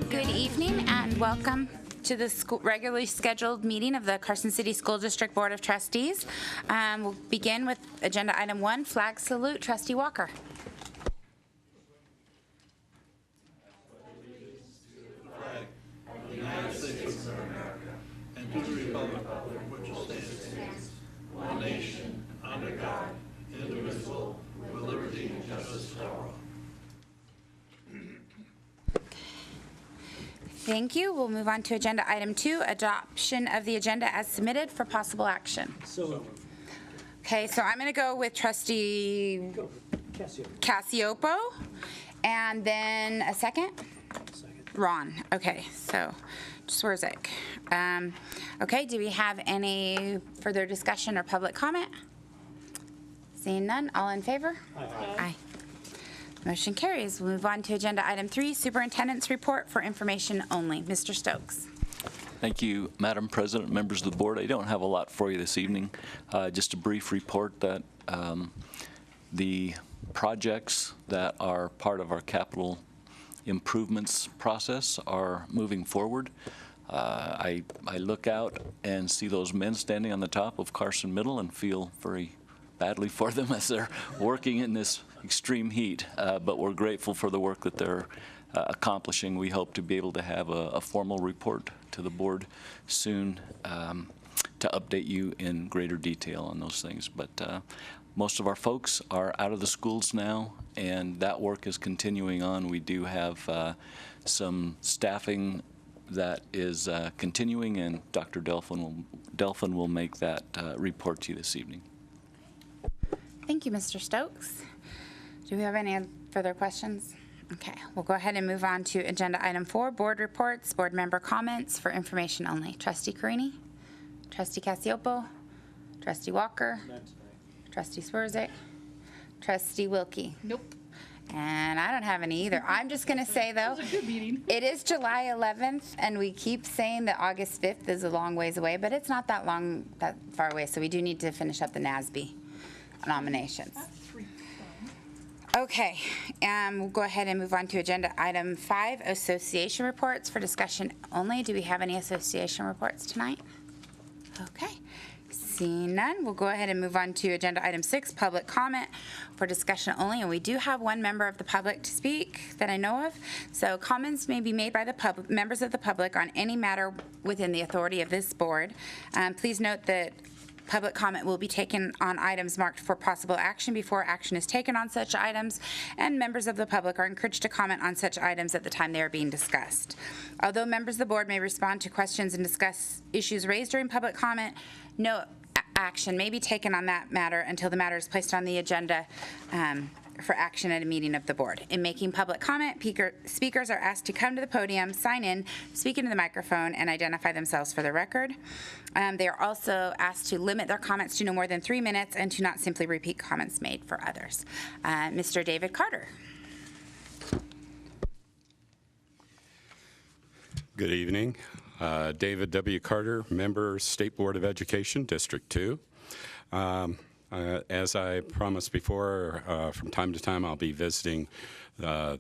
Good evening and welcome to the regularly scheduled meeting of the Carson City School District Board of Trustees. We'll begin with agenda item 1, flag salute. Trustee Walker. United States of America and to the republic for which it stands, one nation, under God, indivisible, with liberty and justice for all. Thank you. We'll move on to agenda item 2, adoption of the agenda as submitted for possible action. Okay, so I'm going to go with Trustee Cassiopo, and then a second? Ron. Okay, so Swerzik. Okay, do we have any further discussion or public comment? Seeing none, all in favor? Aye. Aye. Motion carries. We'll move on to agenda item 3, superintendent's report for information only. Mr. Stokes. Thank you, Madam President, members of the board. I don't have a lot for you this evening. Just a brief report that the projects that are part of our capital improvements process are moving forward. I look out and see those men standing on the top of Carson Middle and feel very badly for them as they're working in this extreme heat, but we're grateful for the work that they're accomplishing. We hope to be able to have a formal report to the board soon to update you in greater detail on those things. But most of our folks are out of the schools now, and that work is continuing on. We do have some staffing that is continuing, and Dr. Delphin will make that report to you this evening. Thank you, Mr. Stokes. Do we have any further questions? Okay, we'll go ahead and move on to agenda item 4, board reports, board member comments for information only. Trustee Carini, Trustee Cassiopo, Trustee Walker, Trustee Swerzik, Trustee Wilkie. Nope. And I don't have any either. I'm just going to say, though, It was a good meeting. It is July 11th, and we keep saying that August 5th is a long ways away, but it's not that far away, so we do need to finish up the NASB nominations. Okay, we'll go ahead and move on to agenda item 5, association reports for discussion only. Do we have any association reports tonight? Okay, seeing none, we'll go ahead and move on to agenda item 6, public comment for discussion only. And we do have one member of the public to speak that I know of. So comments may be made by the members of the public on any matter within the authority of this board. Please note that public comment will be taken on items marked for possible action before action is taken on such items, and members of the public are encouraged to comment on such items at the time they are being discussed. Although members of the board may respond to questions and discuss issues raised during public comment, no action may be taken on that matter until the matter is placed on the agenda for action at a meeting of the board. In making public comment, speakers are asked to come to the podium, sign in, speak into the microphone, and identify themselves for the record. They are also asked to limit their comments to no more than 3 minutes and to not simply repeat comments made for others. Mr. David Carter. Good evening. David W. Carter, member, State Board of Education, District 2. As I promised before, from time to time I'll be visiting several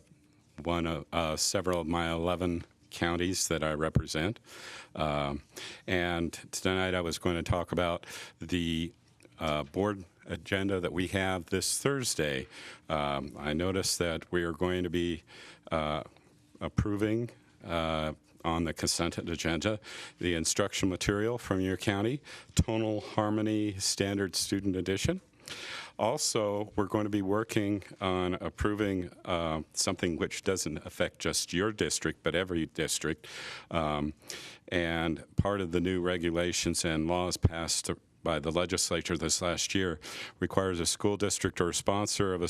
of my 11 counties that I represent. And tonight I was going to talk about the board agenda that we have this Thursday. I noticed that we are going to be approving on the consent agenda the instruction material from your county, Tonal Harmony Standard Student Edition. Also, we're going to be working on approving something which doesn't affect just your district, but every district. And part of the new regulations and laws passed by the legislature this last year requires a school district or sponsor of a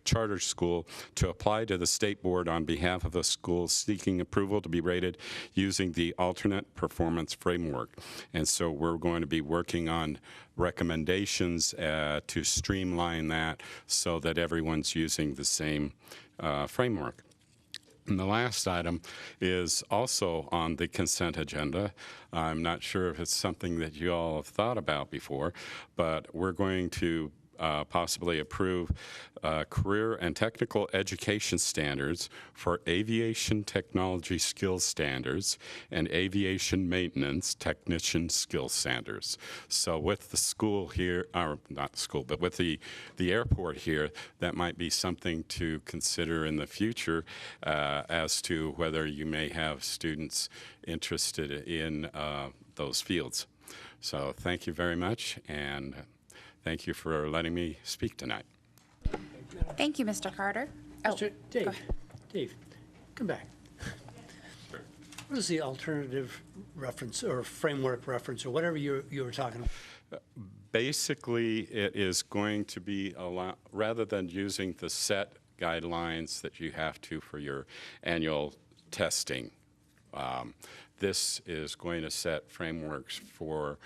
charter school to apply to the state board on behalf of a school seeking approval to be rated using the alternate performance framework. And so we're going to be working on recommendations to streamline that so that everyone's using the same framework. And the last item is also on the consent agenda. I'm not sure if it's something that you all have thought about before, but we're going to possibly approve career and technical education standards for aviation technology skills standards and aviation maintenance technician skills standards. So with the school here, or not the school, but with the airport here, that might be something to consider in the future as to whether you may have students interested in those fields. So thank you very much, and thank you for letting me speak tonight. Thank you, Mr. Carter. Mr. Dave, come back. What is the alternative reference or framework reference or whatever you were talking about? Basically, it is going to be rather than using the set guidelines that you have to for your annual testing. This is going to set frameworks for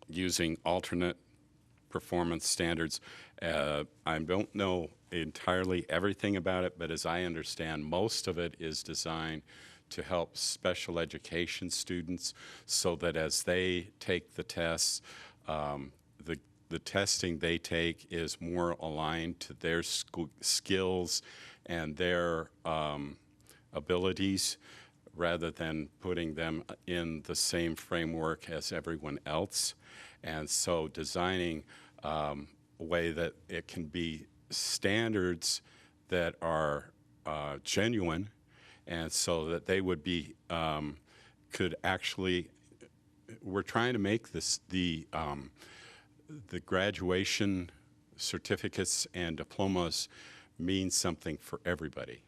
using alternate performance standards. I don't know entirely everything about it, but as I understand, most of it is designed to help special education students so that as they take the tests, the testing they take is more aligned to their skills and their abilities, rather than putting them in the same framework as everyone else. And so designing a way that it can be standards that are genuine, and so that they would be, could actually, we're trying to make this the graduation certificates and diplomas mean something for everybody.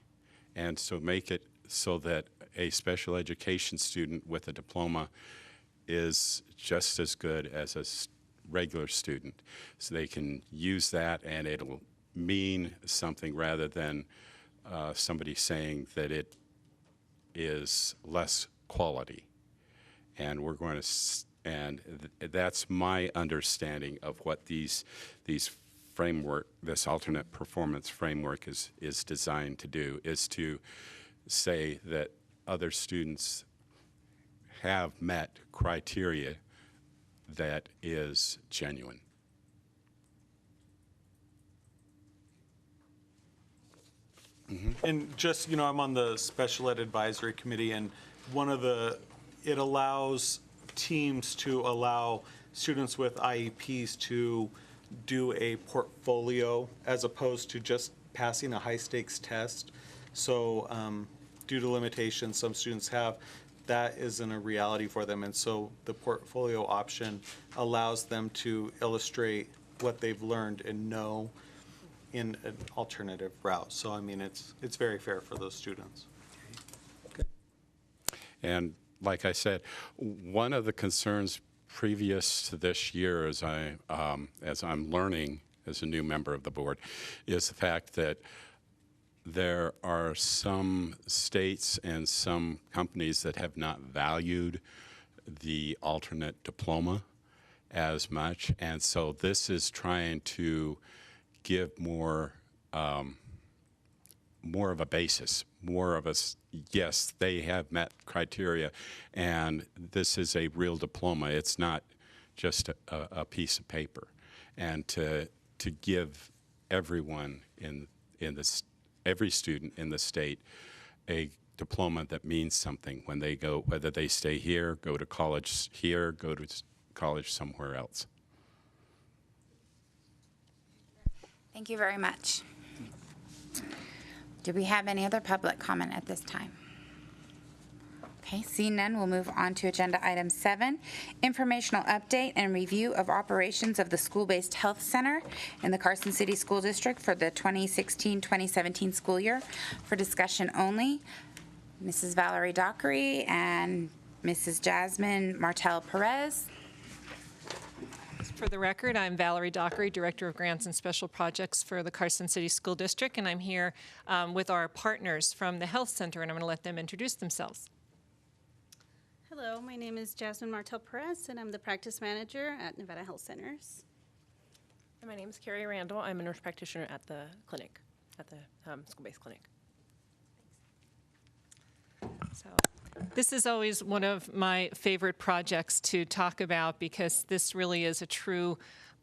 And so make it so that a special education student with a diploma is just as good as a regular student. So they can use that and it'll mean something rather than somebody saying that it is less quality. And we're going to, that's my understanding of what these framework, this alternate performance framework is designed to do, is to say that other students have met criteria that is genuine. And just, I'm on the Special Ed Advisory Committee, and it allows teams to allow students with IEPs to do a portfolio as opposed to just passing a high-stakes test. So due to limitations some students have, that isn't a reality for them. And so the portfolio option allows them to illustrate what they've learned and know in an alternative route. So, I mean, it's very fair for those students. And like I said, one of the concerns previous to this year as I'm learning as a new member of the board is the fact that there are some states and some companies that have not valued the alternate diploma as much. And so this is trying to give more of a basis, more of a, yes, they have met criteria, and this is a real diploma. It's not just a piece of paper. And to give everyone in this, every student in the state a diploma that means something when they go, whether they stay here, go to college here, go to college somewhere else. Thank you very much. Do we have any other public comment at this time? Okay, seeing none, we'll move on to agenda item 7, informational update and review of operations of the school-based health center in the Carson City School District for the 2016-2017 school year. For discussion only, Mrs. Valerie Dockery and Mrs. Jasmine Martel Perez. For the record, I'm Valerie Dockery, Director of Grants and Special Projects for the Carson City School District, and I'm here with our partners from the health center, and I'm going to let them introduce themselves. Hello, my name is Jasmine Martel Perez, and I'm the practice manager at Nevada Health Centers. And my name is Carrie Randall. I'm a nurse practitioner at the clinic, at the school-based clinic. So, this is always one of my favorite projects to talk about because this really is a true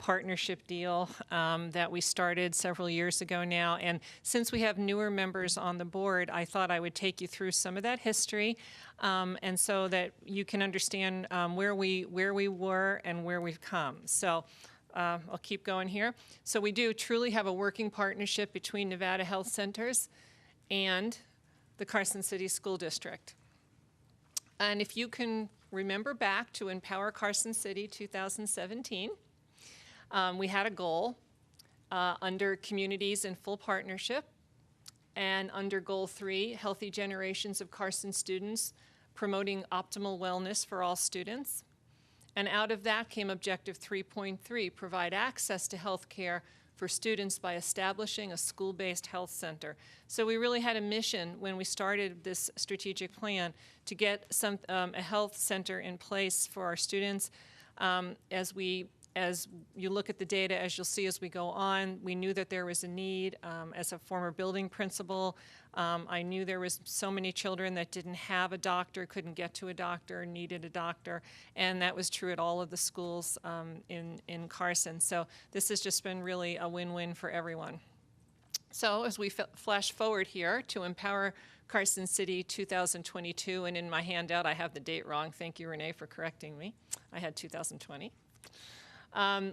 partnership deal that we started several years ago now. And since we have newer members on the board, I thought I would take you through some of that history, and so that you can understand where we were and where we've come. So I'll keep going here. So we do truly have a working partnership between Nevada Health Centers and the Carson City School District. And if you can remember back to Empower Carson City 2017, we had a goal under Communities in Full Partnership, and under Goal 3, Healthy Generations of Carson Students, promoting optimal wellness for all students. And out of that came Objective 3.3, provide access to health care for students by establishing a school-based health center. So we really had a mission when we started this strategic plan to get a health center in place for our students. As you look at the data, as you'll see as we go on, we knew that there was a need. As a former building principal, I knew there was so many children that didn't have a doctor, couldn't get to a doctor, needed a doctor, and that was true at all of the schools in Carson. So this has just been really a win-win for everyone. So as we flash forward here to Empower Carson City 2022, and in my handout I have the date wrong. Thank you, Renee, for correcting me. I had 2020.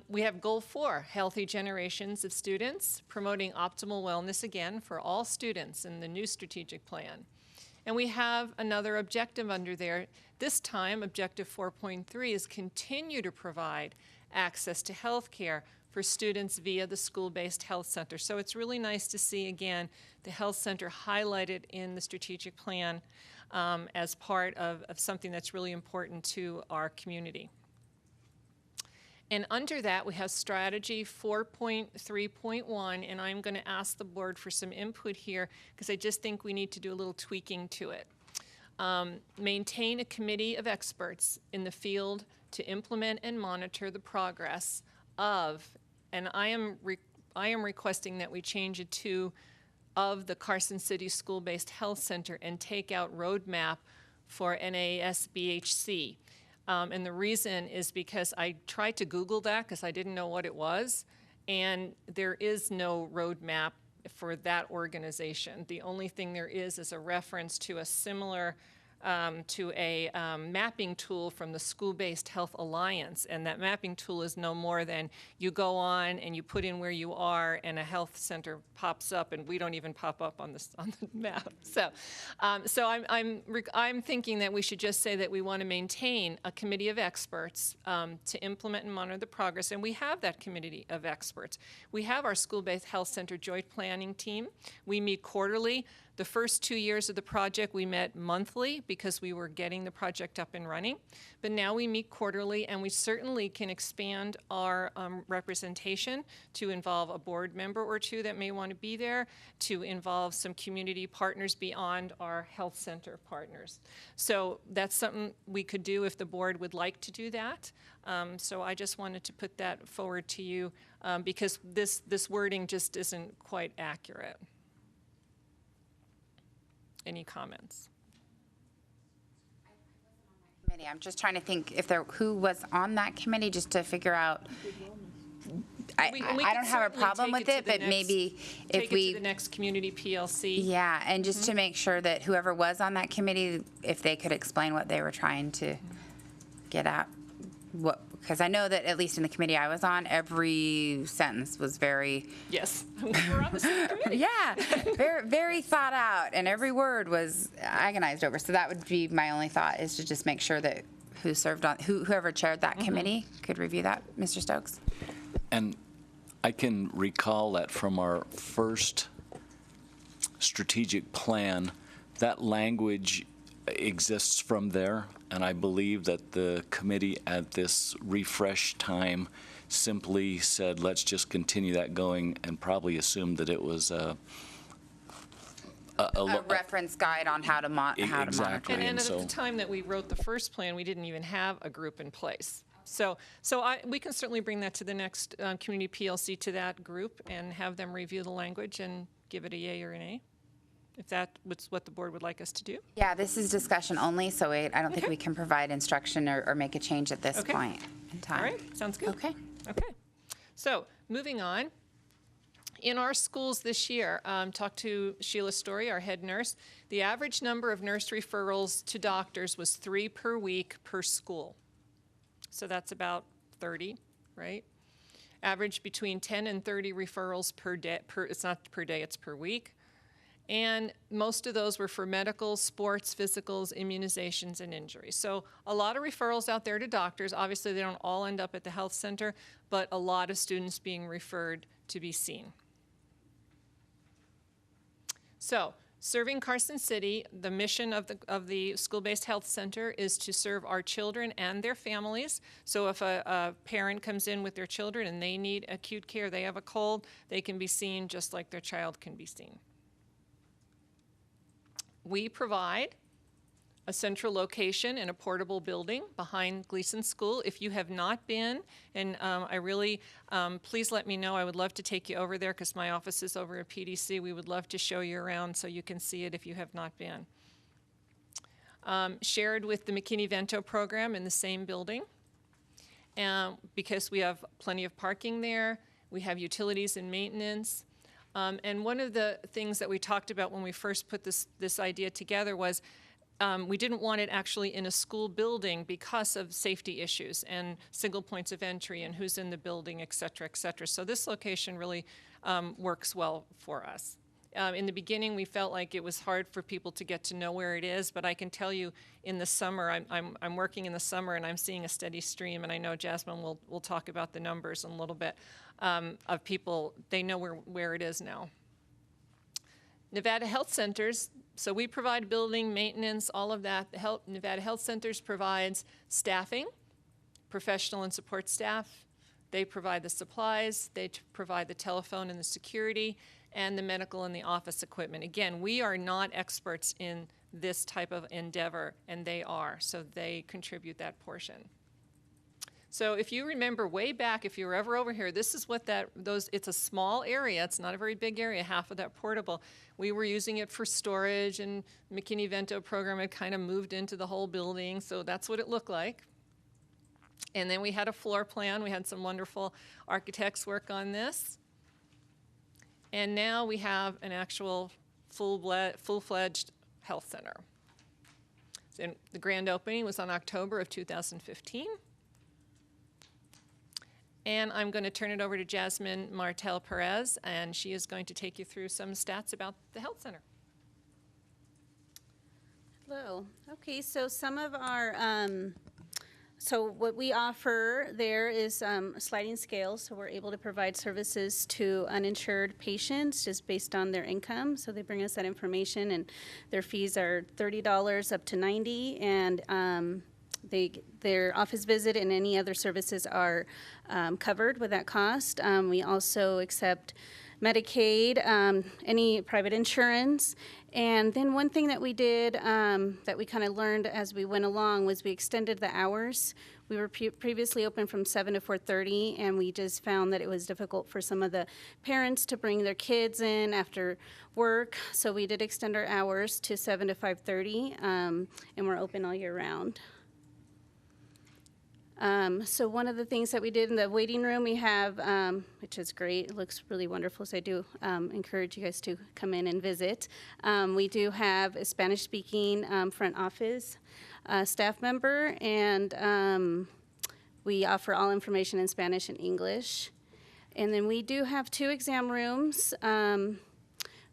We have Goal 4, Healthy Generations of Students, promoting optimal wellness again for all students in the new strategic plan. And we have another objective under there. This time, Objective 4.3 is continue to provide access to health care for students via the school-based health center. So it's really nice to see, again, the health center highlighted in the strategic plan as part of something that's really important to our community. And under that, we have Strategy 4.3.1, and I'm going to ask the board for some input here because I just think we need to do a little tweaking to it. Maintain a committee of experts in the field to implement and monitor the progress of, and I am requesting that we change it to of the Carson City School-Based Health Center and take out roadmap for NASBHC. And the reason is because I tried to Google that because I didn't know what it was, and there is no roadmap for that organization. The only thing there is a reference to a similar mapping tool from the School-Based Health Alliance, and that mapping tool is no more than you go on and you put in where you are and a health center pops up, and we don't even pop up on the map. So I'm thinking that we should just say that we want to maintain a committee of experts to implement and monitor the progress, and we have that committee of experts. We have our School-Based Health Center Joint Planning Team. We meet quarterly. The first 2 years of the project, we met monthly because we were getting the project up and running. But now we meet quarterly, and we certainly can expand our representation to involve a board member or two that may want to be there, to involve some community partners beyond our health center partners. So that's something we could do if the board would like to do that. So I just wanted to put that forward to you because this wording just isn't quite accurate. Any comments? Committee. I'm just trying to think who was on that committee, just to figure out. I don't have a problem with it, but maybe if we take it to the next community PLC. Yeah, and just to make sure that whoever was on that committee, if they could explain what they were trying to get at, because I know that at least in the committee I was on, every sentence was very Yes, we're on the same committee. yeah, very very thought out, and every word was agonized over. So that would be my only thought, is to just make sure that whoever chaired that committee could review that. Mr. Stokes. And I can recall that from our first strategic plan, that language exists from there, and I believe that the committee at this refresh time simply said, let's just continue that going, and probably assumed that it was a reference guide on how to monitor. Exactly. And at the time that we wrote the first plan, we didn't even have a group in place. So we can certainly bring that to the next community PLC, to that group, and have them review the language and give it a yay or an nay, if that's what the board would like us to do. Yeah, this is discussion only, so I don't think we can provide instruction or make a change at this point in time. All right, sounds good. Okay. Okay. So moving on. In our schools this year, talked to Sheila Story, our head nurse. The average number of nurse referrals to doctors was 3 per week per school. So that's about 30, right? Average between 10 and 30 referrals per day. It's not per day, it's per week. And most of those were for medical, sports, physicals, immunizations, and injuries. So a lot of referrals out there to doctors. Obviously, they don't all end up at the health center, but a lot of students being referred to be seen. So, serving Carson City, the mission of the school-based health center is to serve our children and their families. So if a parent comes in with their children and they need acute care, they have a cold, they can be seen just like their child can be seen. We provide a central location in a portable building behind Gleason School. If you have not been, and I really, please let me know. I would love to take you over there because my office is over at PDC. We would love to show you around so you can see it if you have not been. Shared with the McKinney-Vento program in the same building. Because we have plenty of parking there, we have utilities and maintenance. And one of the things that we talked about when we first put this idea together was we didn't want it actually in a school building because of safety issues and single points of entry and who's in the building, et cetera, et cetera. So this location really works well for us. In the beginning, we felt like it was hard for people to get to know where it is, but I can tell you in the summer, I'm working in the summer and I'm seeing a steady stream, and I know Jasmine will talk about the numbers in a little bit, of people, they know where it is now. Nevada Health Centers, so we provide building, maintenance, all of that. Nevada Health Centers provides staffing, professional and support staff. They provide the supplies, they provide the telephone and the security, and the medical and the office equipment. Again, we are not experts in this type of endeavor, and they are, so they contribute that portion. So if you remember way back, if you were ever over here, this is what it's a small area, it's not a very big area, half of that portable. We were using it for storage, and McKinney-Vento program had kind of moved into the whole building, so that's what it looked like. And then we had a floor plan, we had some wonderful architects work on this. And now we have an actual full-fledged health center. So the grand opening was on October of 2015. And I'm going to turn it over to Jasmine Martel Perez, and she is going to take you through some stats about the health center. Hello. Okay, so some of our, so what we offer there is a sliding scale, so we're able to provide services to uninsured patients just based on their income. So they bring us that information, and their fees are $30 up to $90, and their office visit and any other services are covered with that cost. We also accept Medicaid, any private insurance. And then one thing that we did that we kind of learned as we went along was we extended the hours. We were previously open from 7 to 4:30, and we just found that it was difficult for some of the parents to bring their kids in after work. So we did extend our hours to 7 to 5:30, and we're open all year round. So one of the things that we did in the waiting room, we have, which is great, it looks really wonderful, so I do encourage you guys to come in and visit. We do have a Spanish-speaking front office staff member, and we offer all information in Spanish and English. And then we do have 2 exam rooms.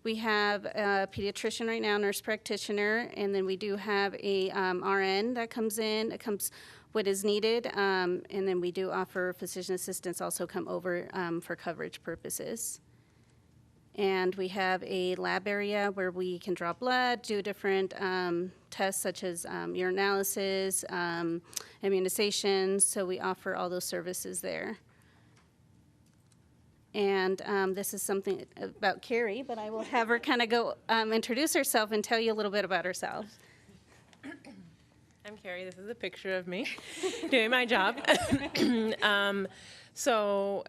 We have a pediatrician right now, nurse practitioner, and then we do have a RN that comes in. It comes what is needed, and then we do offer physician assistants also come over for coverage purposes. And we have a lab area where we can draw blood, do different tests such as urinalysis, immunizations, so we offer all those services there. And this is something about Carrie, but I will have her kind of go introduce herself and tell you a little bit about herself. I'm Carrie. This is a picture of me doing my job. So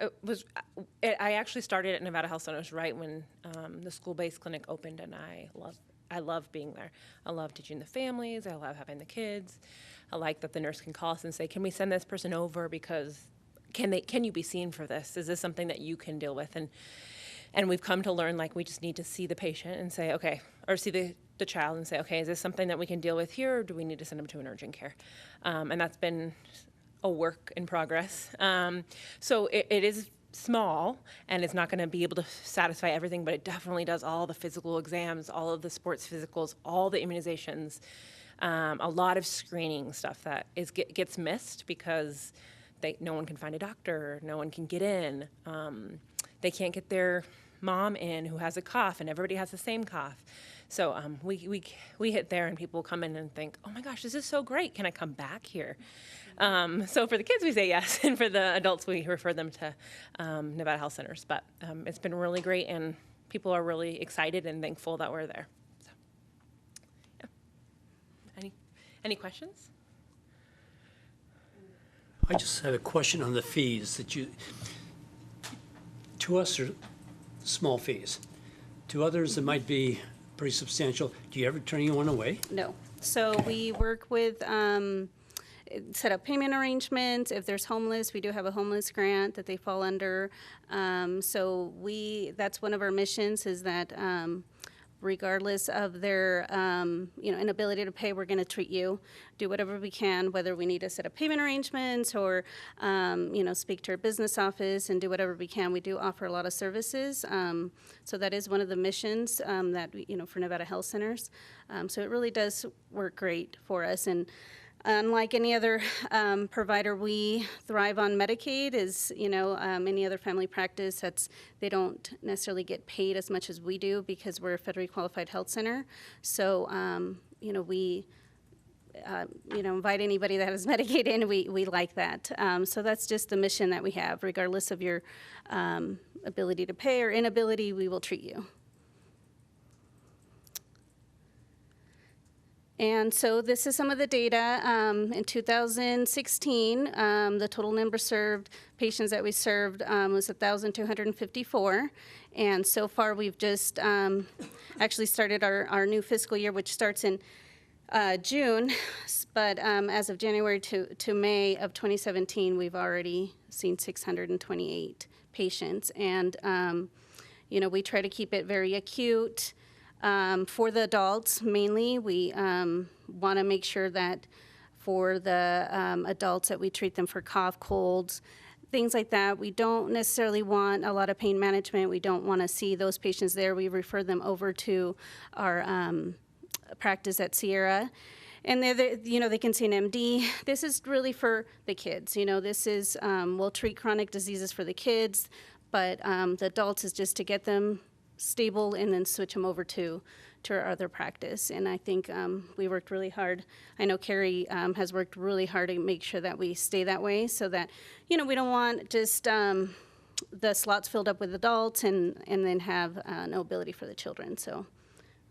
I actually started at Nevada Health Centers right when the school-based clinic opened, and I love being there. I love teaching the families. I love having the kids. I like that the nurse can call us and say, "Can we send this person over?" Because can you be seen for this? Is this something that you can deal with? And we've come to learn, like, we just need to see the patient and say, okay, or see the child and say, okay, is this something that we can deal with here, or do we need to send them to an urgent care? And that's been a work in progress. So it is small, and it's not going to be able to satisfy everything, but it definitely does all the physical exams, all of the sports physicals, all the immunizations, a lot of screening stuff that gets missed because no one can find a doctor, no one can get in. They can't get their mom in who has a cough, and everybody has the same cough. So we hit there, and people come in and think, oh my gosh, this is so great. Can I come back here? So for the kids, we say yes, and for the adults, we refer them to Nevada Health Centers. But it's been really great, and people are really excited and thankful that we're there. So, yeah. Any questions? I just have a question on the fees that to us, are small fees. To others, it might be pretty substantial. Do you ever turn anyone away? No. So we work with, set up payment arrangements. If there's homeless, we do have a homeless grant that they fall under. So that's one of our missions, is that regardless of their inability to pay, we're going to treat you, do whatever we can, whether we need to set up payment arrangements or speak to our business office and do whatever we can. We do offer a lot of services, so that is one of the missions that for Nevada Health Centers. So it really does work great for us. And unlike any other provider, we thrive on Medicaid. As any other family practice, they don't necessarily get paid as much as we do because we're a federally qualified health center. So we invite anybody that has Medicaid in. We like that. So that's just the mission that we have. Regardless of your ability to pay or inability, we will treat you. And so this is some of the data. In 2016, the total number served, patients that we served was 1,254. And so far, we've just actually started our new fiscal year, which starts in June. But as of January to May of 2017, we've already seen 628 patients. And, we try to keep it very acute. For the adults, mainly, we want to make sure that for the adults that we treat them for cough, colds, things like that. We don't necessarily want a lot of pain management. We don't want to see those patients there. We refer them over to our practice at Sierra. And they can see an MD. This is really for the kids. This is, we'll treat chronic diseases for the kids, but the adults is just to get them stable and then switch them over to our other practice. And I think we worked really hard. I know Carrie has worked really hard to make sure that we stay that way, so that we don't want just the slots filled up with adults and then have no ability for the children. So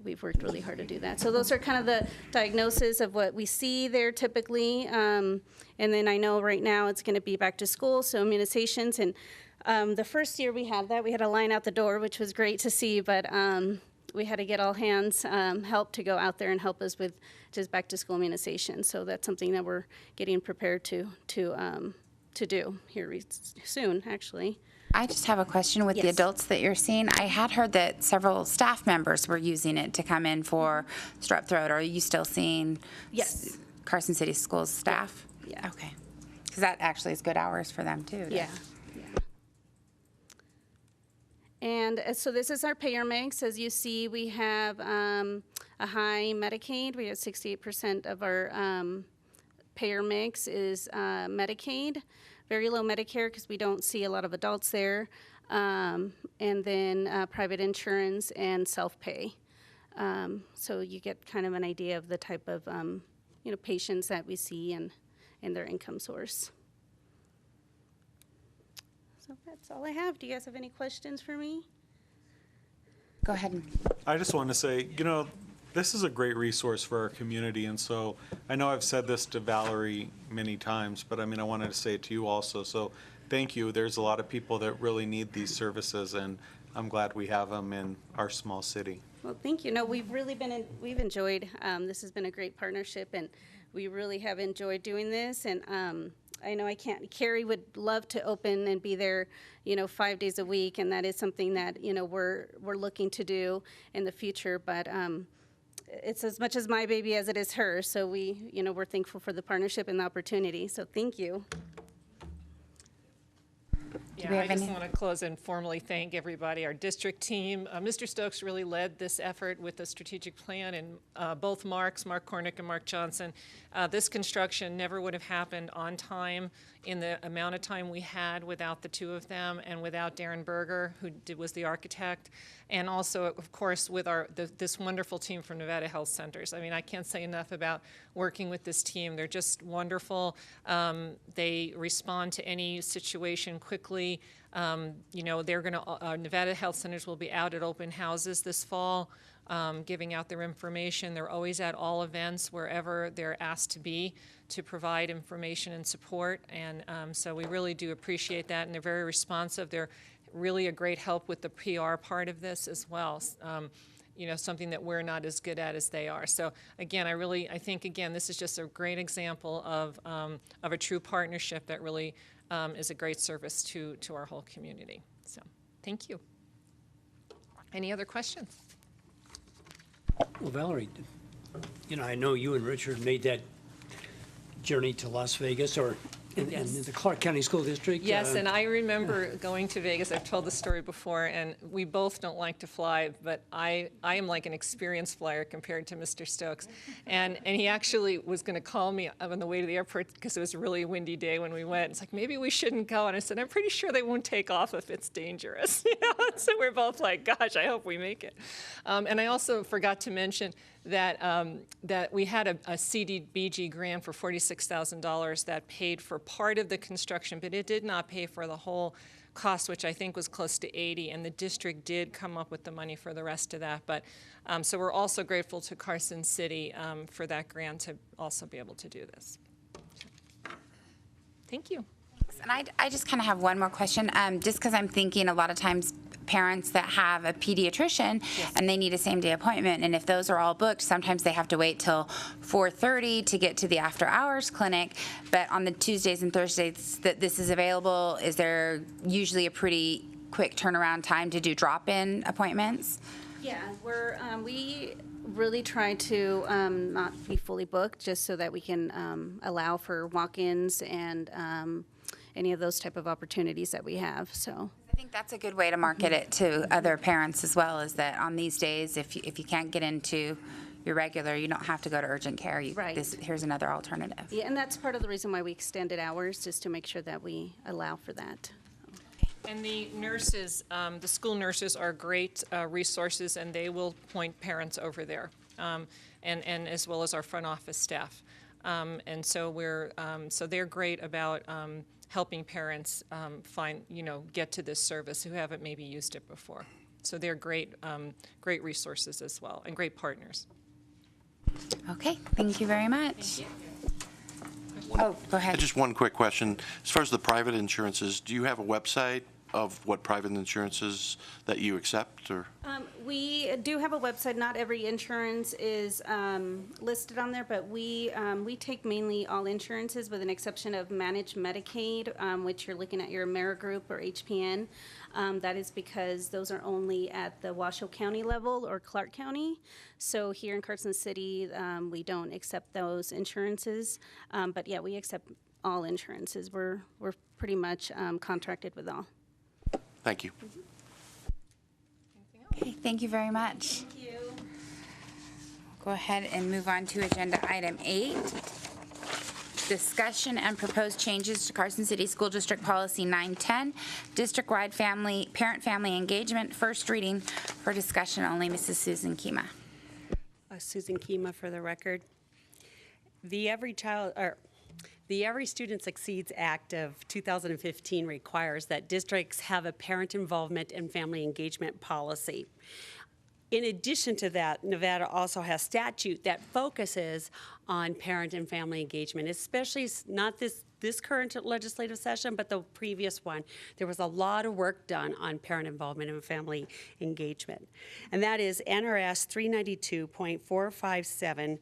we've worked really hard to do that. So those are kind of the diagnoses of what we see there typically. And then I know right now it's going to be back to school, so immunizations. And the first year we had a line out the door, which was great to see, but we had to get all hands help to go out there and help us with just back to school immunization. So that's something that we're getting prepared to do here soon, actually. I just have a question with the Yes. adults that you're seeing. I had heard that several staff members were using it to come in for strep throat. Are you still seeing Yes. Carson City Schools staff? Yeah. Okay. Because that actually is good hours for them, too. Yeah. And so this is our payer mix. As you see, we have a high Medicaid. We have 68% of our payer mix is Medicaid. Very low Medicare because we don't see a lot of adults there. And then private insurance and self-pay. So you get kind of an idea of the type of patients that we see and their income source. So that's all I have. Do you guys have any questions for me? Go ahead. I just want to say, this is a great resource for our community, and so I know I've said this to Valerie many times, but I wanted to say it to you also. So thank you. There's a lot of people that really need these services, and I'm glad we have them in our small city. Well, thank you. No, we've really we've enjoyed, this has been a great partnership, and we really have enjoyed doing this. And I know I can't, Carrie would love to open and be there, 5 days a week, and that is something that, we're looking to do in the future, but it's as much as my baby as it is hers, so we're thankful for the partnership and the opportunity, so thank you. Yeah, I just want to close and formally thank everybody, our district team. Mr. Stokes really led this effort with the strategic plan, and both Mark Cornick and Mark Johnson. This construction never would have happened on time in the amount of time we had without the two of them and without Darren Berger, who was the architect, and also, of course, with this wonderful team from Nevada Health Centers. I mean, I can't say enough about working with this team. They're just wonderful. They respond to any situation quickly. They're going to, Nevada Health Centers will be out at open houses this fall, giving out their information. They're always at all events wherever they're asked to be to provide information and support. And so we really do appreciate that. And they're very responsive. They're really a great help with the PR part of this as well. Something that we're not as good at as they are. So again, I think again, this is just a great example of a true partnership that really is a great service to our whole community. So thank you. Any other questions? Well, Valerie, I know you and Richard made that journey to Las Vegas and the Clark County School District. Yes, and I remember going to Vegas. I've told the story before, and we both don't like to fly, but I am like an experienced flyer compared to Mr. Stokes. And he actually was going to call me on the way to the airport because it was a really windy day when we went. It's like, maybe we shouldn't go. And I said, I'm pretty sure they won't take off if it's dangerous. So we're both like, gosh, I hope we make it. And I also forgot to mention that we had a CDBG grant for $46,000 that paid for part of the construction, but it did not pay for the whole cost, which I think was close to 80, and the district did come up with the money for the rest of that. But so we're also grateful to Carson City for that grant to also be able to do this. Thank you. And I just kind of have one more question, just because I'm thinking a lot of times parents that have a pediatrician and they need a same-day appointment, and if those are all booked, sometimes they have to wait till 4:30 to get to the after-hours clinic. But on the Tuesdays and Thursdays that this is available, is there usually a pretty quick turnaround time to do drop-in appointments? Yeah, we really try to not be fully booked, just so that we can allow for walk-ins and any of those type of opportunities that we have, so. I think that's a good way to market it to other parents as well, is that on these days, if you can't get into your regular, you don't have to go to urgent care. Right. Here's another alternative. Yeah, and that's part of the reason why we extended hours, just to make sure that we allow for that. And the nurses, the school nurses are great resources, and they will point parents over there, and as well as our front office staff. And so so they're great about helping parents get to this service who haven't maybe used it before. So they're great resources as well, and great partners. Okay, thank you very much. Oh, go ahead. Just one quick question. As far as the private insurances, do you have a website of what private insurances that you accept, or? We do have a website. Not every insurance is listed on there, but we take mainly all insurances with an exception of managed Medicaid, which you're looking at your AmeriGroup or HPN. That is because those are only at the Washoe County level or Clark County. So here in Carson City, we don't accept those insurances. But yeah, we accept all insurances. We're pretty much contracted with all. Thank you. Okay, thank you very much. Thank you. Go ahead and move on to agenda item 8. Discussion and proposed changes to Carson City School District Policy 910, district-wide parent-family engagement, first reading. For discussion only, Mrs. Susan Kima. Susan Kima for the record. The Every Student Succeeds Act of 2015 requires that districts have a parent involvement and family engagement policy. In addition to that, Nevada also has statute that focuses on parent and family engagement, especially not this this current legislative session, but the previous one. There was a lot of work done on parent involvement and family engagement. And that is NRS 392.457.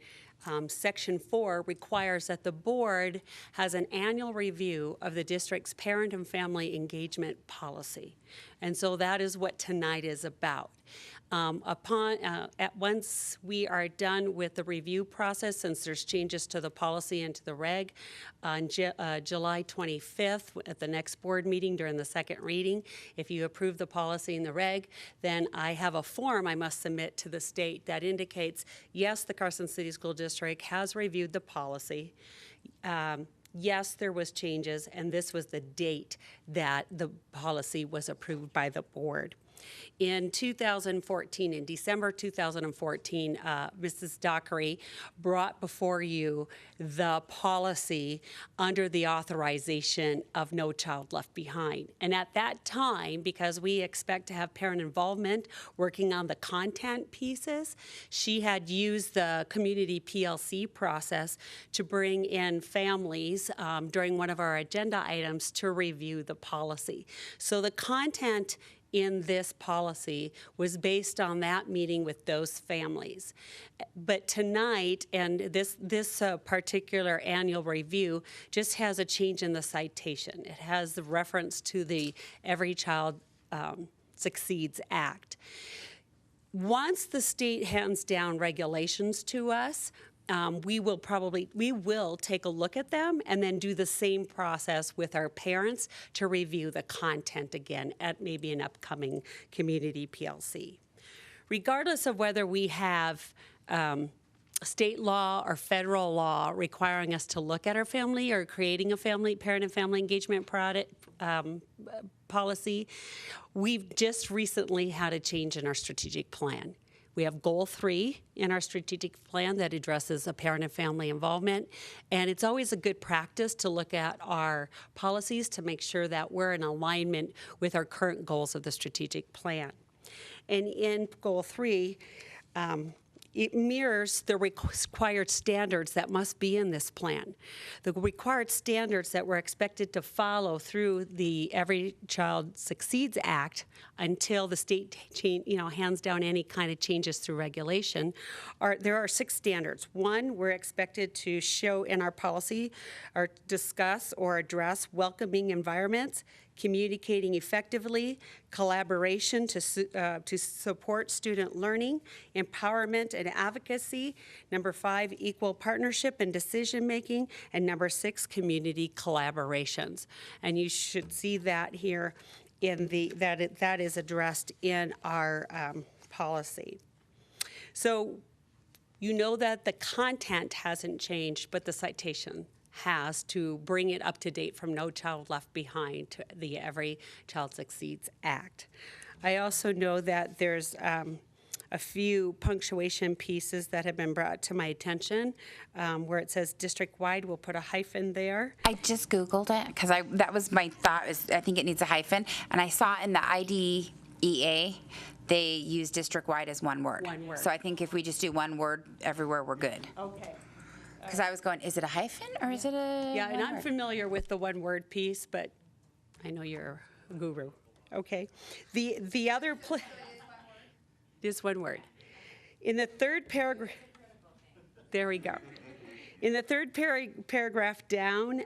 Section 4 requires that the board has an annual review of the district's parent and family engagement policy. And so that is what tonight is about. Once we are done with the review process, since there's changes to the policy and to the reg, on July 25th at the next board meeting during the second reading, if you approve the policy and the reg, then I have a form I must submit to the state that indicates, yes, the Carson City School District has reviewed the policy. Yes, there was changes, and this was the date that the policy was approved by the board. In 2014, in December 2014, Mrs. Dockery brought before you the policy under the authorization of No Child Left Behind. And at that time, because we expect to have parent involvement working on the content pieces, she had used the community PLC process to bring in families during one of our agenda items to review the policy. So the content in this policy was based on that meeting with those families. But tonight, and this particular annual review just has a change in the citation. It has the reference to the Every Child Succeeds Act. Once the state hands down regulations to us, we will take a look at them and then do the same process with our parents to review the content again at maybe an upcoming community PLC. Regardless of whether we have state law or federal law requiring us to look at our family or creating a parent and family engagement policy, we've just recently had a change in our strategic plan. We have Goal 3 in our strategic plan that addresses a parent and family involvement, and it's always a good practice to look at our policies to make sure that we're in alignment with our current goals of the strategic plan. And in Goal 3, it mirrors the required standards that must be in this plan. The required standards that we're expected to follow through the Every Child Succeeds Act until the state hands down any kind of changes through regulation. There are 6 standards. 1, we're expected to show in our policy or discuss or address welcoming environments, communicating effectively, collaboration to support student learning, empowerment and advocacy. Number 5, equal partnership and decision-making. And number 6, community collaborations. And you should see that here in that is addressed in our policy. So you know that the content hasn't changed, but the citation has to bring it up to date from No Child Left Behind to the Every Child Succeeds Act. I also know that there's a few punctuation pieces that have been brought to my attention where it says district-wide. We'll put a hyphen there. I just Googled it because that was my thought. I think it needs a hyphen. And I saw in the IDEA, they use district-wide as one word. One word. So I think if we just do one word everywhere, we're good. Okay. Because I was going, is it a hyphen or is it a Yeah, and one I'm word? familiar with the one-word piece, but I know you're a guru. Okay. The other is one word. In the third paragraph, there we go. In the third paragraph down,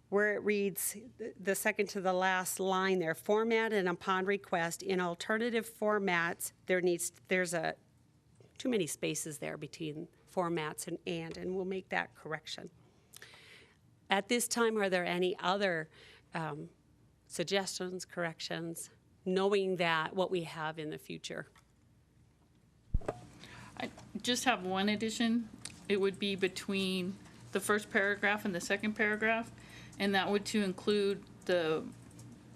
where it reads, the second to the last line there, format and upon request in alternative formats, there's too many spaces there between formats and we'll make that correction. At this time, are there any other suggestions, corrections, knowing that what we have in the future? I just have one addition. It would be between the first paragraph and the second paragraph, and that would to include the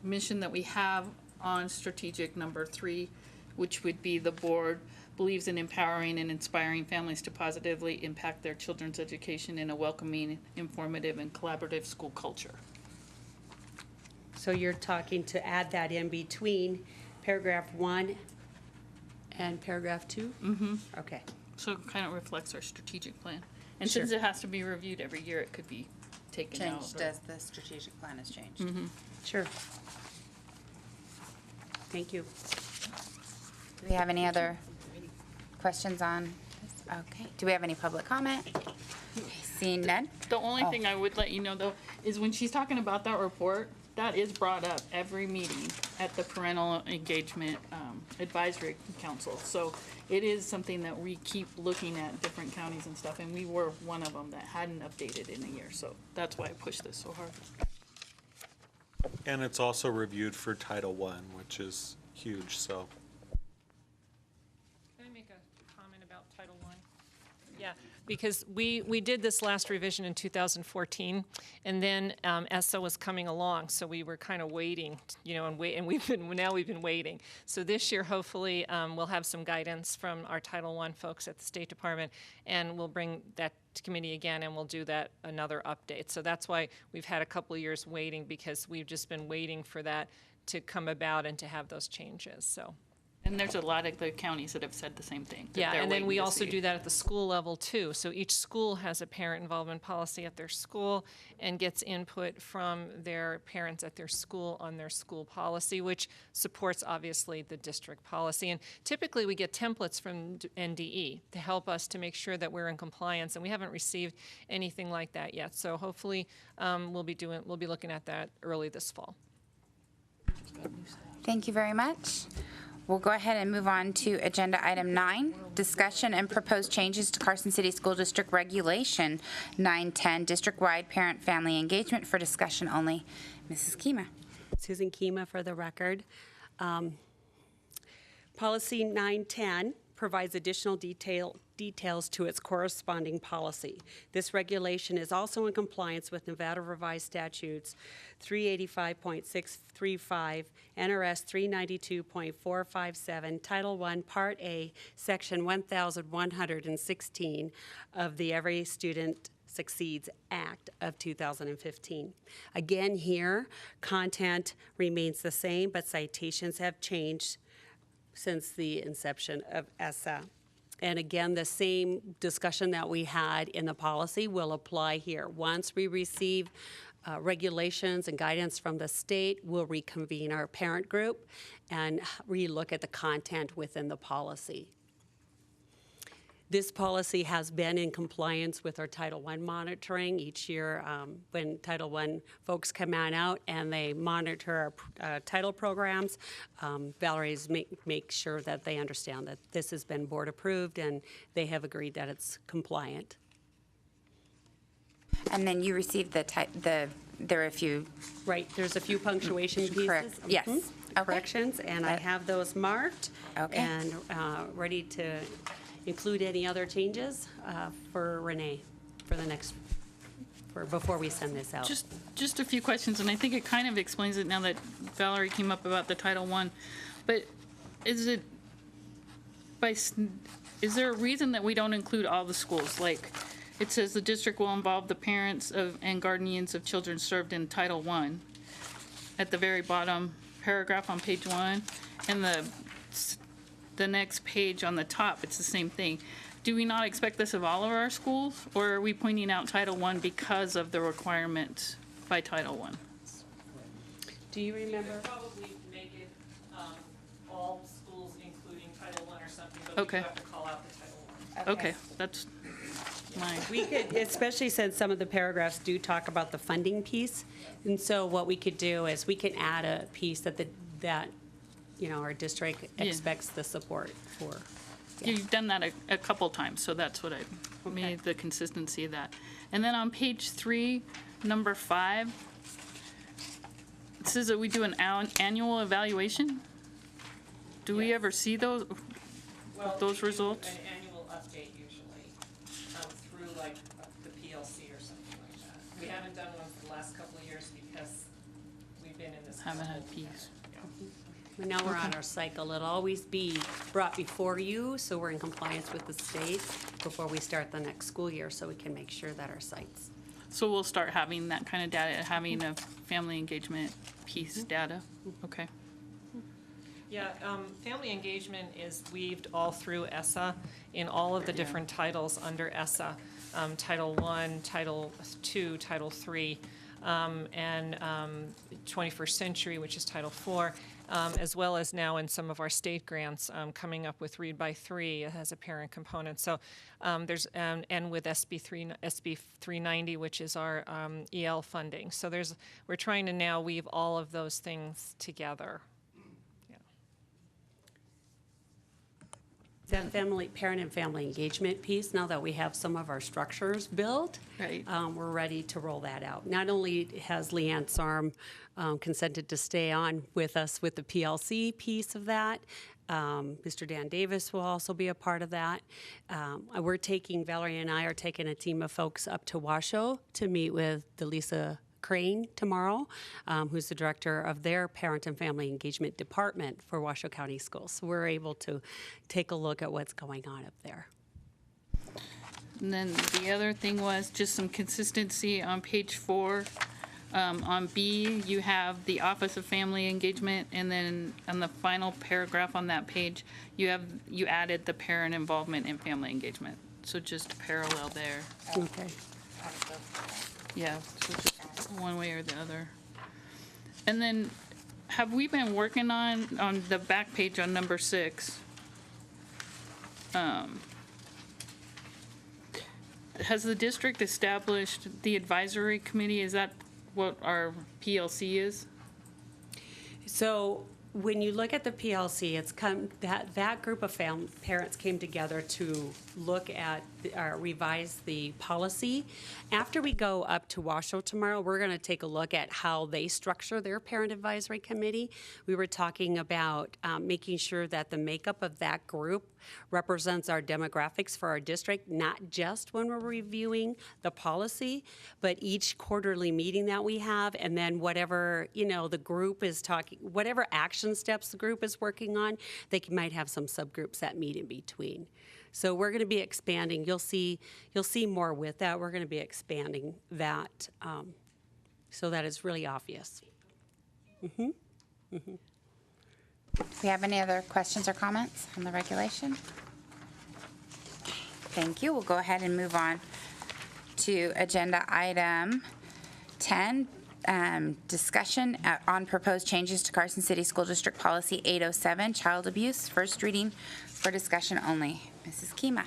mission that we have on strategic number 3, which would be the board believes in empowering and inspiring families to positively impact their children's education in a welcoming, informative, and collaborative school culture. So you're talking to add that in between paragraph 1 and paragraph 2? Mm-hmm. Okay. So it kind of reflects our strategic plan. And Sure. since it has to be reviewed every year, it could be taken out. Changed or- as the strategic plan has changed. Sure. Thank you. Do we have any other questions on this? Okay. Do we have any public comment? Okay, seeing none? The only thing I would let you know, though, is when she's talking about that report, that is brought up every meeting at the Parental Engagement Advisory Council. So it is something that we keep looking at different counties and stuff, and we were one of them that hadn't updated in a year. So that's why I pushed this so hard. And it's also reviewed for Title I, which is huge, so. Can I make a comment about Title I? Yeah, because we did this last revision in 2014, and then ESSA was coming along, so we were kind of waiting, and we've been waiting. So this year, hopefully, we'll have some guidance from our Title I folks at the State Department, and we'll bring that to committee again, and we'll do that another update. So that's why we've had a couple of years waiting, because we've just been waiting for that to come about and to have those changes. So. And there's a lot of the counties that have said the same thing. that Yeah, they're and then waiting we to also see. do that at the school level too. So each school has a parent involvement policy at their school and gets input from their parents at their school on their school policy, which supports obviously the district policy. And typically we get templates from NDE to help us to make sure that we're in compliance, and we haven't received anything like that yet. So hopefully we'll be looking at that early this fall. Thank you very much. We'll go ahead and move on to agenda item 9, discussion and proposed changes to Carson City School District Regulation 910, district-wide parent-family engagement, for discussion only. Mrs. Kima. Susan Kima for the record. Policy 910 provides additional details to its corresponding policy. This regulation is also in compliance with Nevada Revised Statutes 385.635, NRS 392.457, Title I, Part A, Section 1116 of the Every Student Succeeds Act of 2015. Again, here, content remains the same, but citations have changed since the inception of ESSA. And again, the same discussion that we had in the policy will apply here. Once we receive regulations and guidance from the state, we'll reconvene our parent group and relook at the content within the policy. This policy has been in compliance with our Title I monitoring. Each year when Title I folks come on out and they monitor our title programs, Valerie's make sure that they understand that this has been board approved and they have agreed that it's compliant. And then you received there are a few. Right, there's a few punctuation pieces. Correct. Yes. Mhm, Okay. Corrections, and I have those marked. Okay. And ready to include any other changes for Renee for the next, before we send this out. Just a few questions, and I think it kind of explains it now that Valerie came up about the Title I. But is there a reason that we don't include all the schools? Like, it says the district will involve the parents of and guardians of children served in Title I at the very bottom paragraph on page 1, and the next page on the top, it's the same thing. Do we not expect this of all of our schools, or are we pointing out Title I because of the requirement by Title I? Do you remember? Probably make it all schools, including Title I or something, but Okay. we do have to call out the Title I. Okay, that's my, We could, especially since some of the paragraphs do talk about the funding piece, and so what we could do is we can add a piece that our district expects the support for. you've done that a couple times, so that's what I made the consistency of that. And then on page 3, number 5, it says that we do an annual evaluation. Do we ever see those results? An annual update usually through like the PLC or something like that. We haven't done one for the last couple of years because we've been in this. Haven't had peace. Now we're on our cycle. It'll always be brought before you, so we're in compliance with the state before we start the next school year, so we can make sure that our sites. So we'll start having that kind of data, having a family engagement piece data. Okay. Yeah, family engagement is weaved all through ESSA, in all of the different titles under ESSA, Title I, Title II, Title III, and 21st Century, which is Title IV, as well as now in some of our state grants, coming up with Read by 3 as a parent component. So there's, and with SB 390, which is our EL funding. So we're trying to now weave all of those things together. That parent and family engagement piece, now that we have some of our structures built, Right. we're ready to roll that out. Not only has Leanne Sarm consented to stay on with us with the PLC piece of that, Mr. Dan Davis will also be a part of that. Valerie and I are taking a team of folks up to Washoe to meet with Delisa Crane tomorrow, who's the director of their Parent and Family Engagement Department for Washoe County Schools. So we're able to take a look at what's going on up there. And then the other thing was just some consistency on page 4. On B, you have the Office of Family Engagement, and then on the final paragraph on that page, you added the parent involvement and family engagement. So just parallel there. Okay. Yeah, so just one way or the other. And then, have we been working on the back page on number 6? Has the district established the advisory committee? Is that what our PLC is? So when you look at the PLC, it's that group of parents came together to look at, revise the policy. After we go up to Washoe tomorrow, we're going to take a look at how they structure their parent advisory committee. We were talking about making sure that the makeup of that group represents our demographics for our district, not just when we're reviewing the policy, but each quarterly meeting that we have, and then whatever, the group is talking, whatever action steps the group is working on, they might have some subgroups that meet in between. So we're going to be expanding. You'll see more with that. We're going to be expanding that so that it's really obvious. Do we have any other questions or comments on the regulation? Thank you. We'll go ahead and move on to agenda item 10, discussion on proposed changes to Carson City School District Policy 807, child abuse, first reading for discussion only. Mrs. Kima.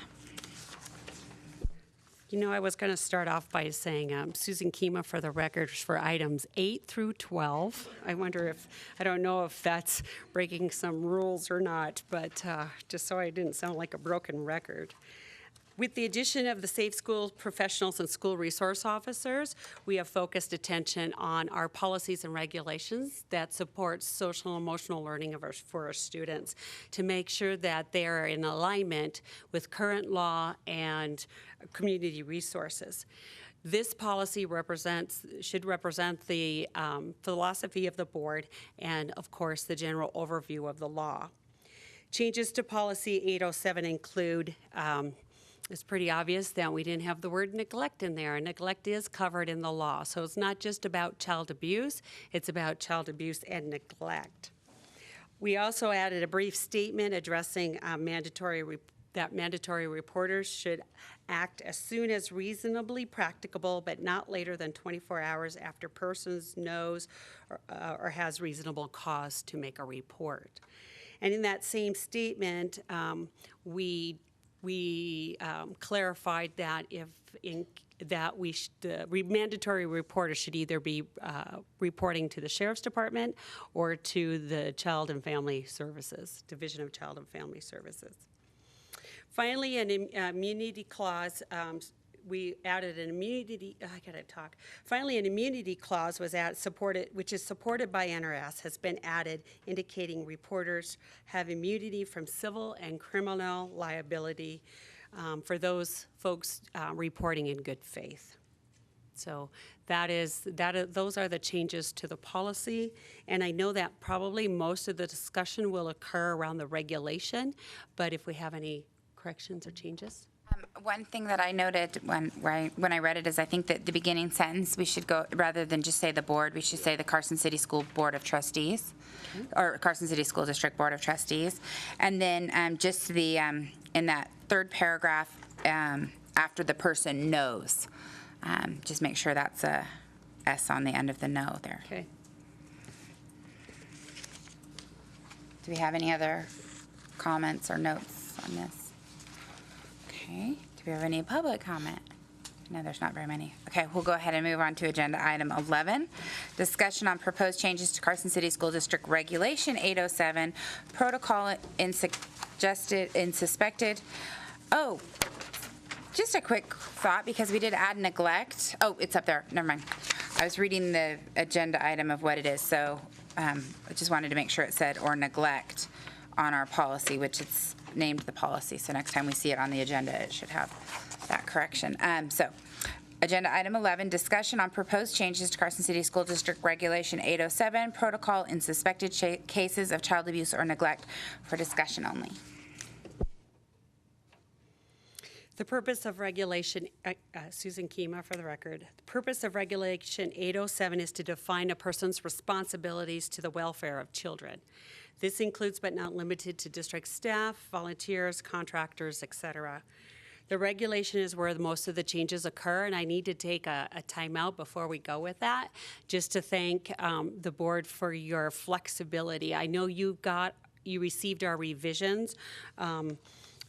I was going to start off by saying Susan Kima for the record for items 8 through 12. I don't know if that's breaking some rules or not, but just so I didn't sound like a broken record. With the addition of the Safe School professionals and school resource officers, we have focused attention on our policies and regulations that support social and emotional learning for our students to make sure that they are in alignment with current law and community resources. This policy should represent the philosophy of the board and, of course, the general overview of the law. Changes to Policy 807 include it's pretty obvious that we didn't have the word neglect in there, and neglect is covered in the law. So it's not just about child abuse, it's about child abuse and neglect. We also added a brief statement addressing mandatory reporters should act as soon as reasonably practicable, but not later than 24 hours after persons knows or has reasonable cause to make a report. And in that same statement, we clarified that the mandatory reporter should either be reporting to the Sheriff's Department or to the Child and Family Services, Division of Child and Family Services. Finally, an immunity clause. We added an immunity. Finally, an immunity clause was which is supported by NRS, has been added, indicating reporters have immunity from civil and criminal liability for those folks reporting in good faith. So those are the changes to the policy, and I know that probably most of the discussion will occur around the regulation. But if we have any corrections or changes. One thing that I noted when I read it is I think that the beginning sentence, we should go, rather than just say the board, we should say the Carson City School Board of Trustees, or Carson City School District Board of Trustees. And then just in that third paragraph after the person knows. Just make sure that's a S on the end of the no there. Okay. Do we have any other comments or notes on this? Okay. Do we have any public comment? No, there's not very many. Okay, we'll go ahead and move on to agenda item 11. Discussion on proposed changes to Carson City School District Regulation 807, protocol in suspected. Oh, just a quick thought, because we did add neglect. Oh, it's up there. Never mind. I was reading the agenda item of what it is, so I just wanted to make sure it said or neglect on our policy, which it's named the policy. So next time we see it on the agenda, it should have that correction. So agenda item 11, discussion on proposed changes to Carson City School District Regulation 807, protocol in suspected cases of child abuse or neglect, for discussion only. The purpose of regulation, Susan Kima for the record, the purpose of regulation 807 is to define a person's responsibilities to the welfare of children. This includes but not limited to district staff, volunteers, contractors, etc. The regulation is where most of the changes occur, and I need to take a timeout before we go with that, just to thank the board for your flexibility. I know you received our revisions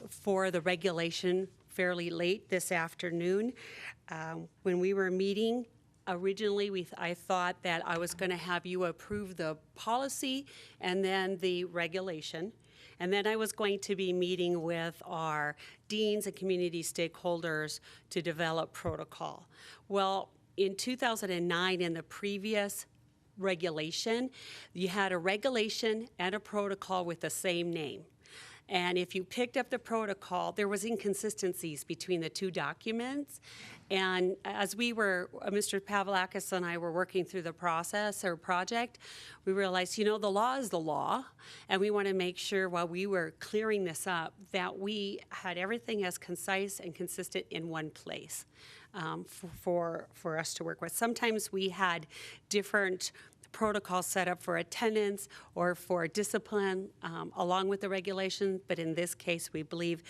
for the regulation fairly late this afternoon. When we were meeting, originally I thought that I was going to have you approve the policy and then the regulation. And then I was going to be meeting with our deans and community stakeholders to develop protocol. Well, in 2009, in the previous regulation, you had a regulation and a protocol with the same name. And if you picked up the protocol, there was inconsistencies between the two documents. And as we were, Mr. Pavlakis and I were working through the process or project, we realized, the law is the law. And we want to make sure while we were clearing this up that we had everything as concise and consistent in one place for us to work with. Sometimes we had different protocols set up for attendance or for discipline along with the regulation, but in this case, we believe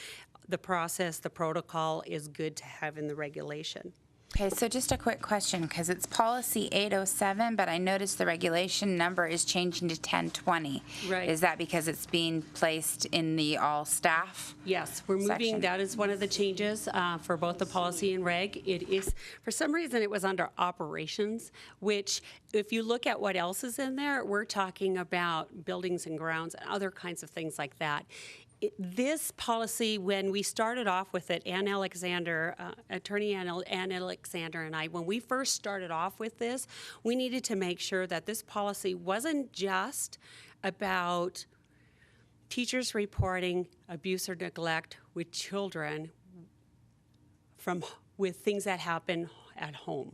the process, the protocol is good to have in the regulation. Okay, so just a quick question, because it's policy 807, but I noticed the regulation number is changing to 1020. Right. Is that because it's being placed in the all staff? Yes, we're moving, section? that is one of the changes for both the policy and reg. It is, for some reason, it was under operations, which if you look at what else is in there, we're talking about buildings and grounds and other kinds of things like that. This policy, when we started off with it, Ann Alexander, Attorney Ann Alexander and I, when we first started off with this, we needed to make sure that this policy wasn't just about teachers reporting abuse or neglect with children with things that happen at home.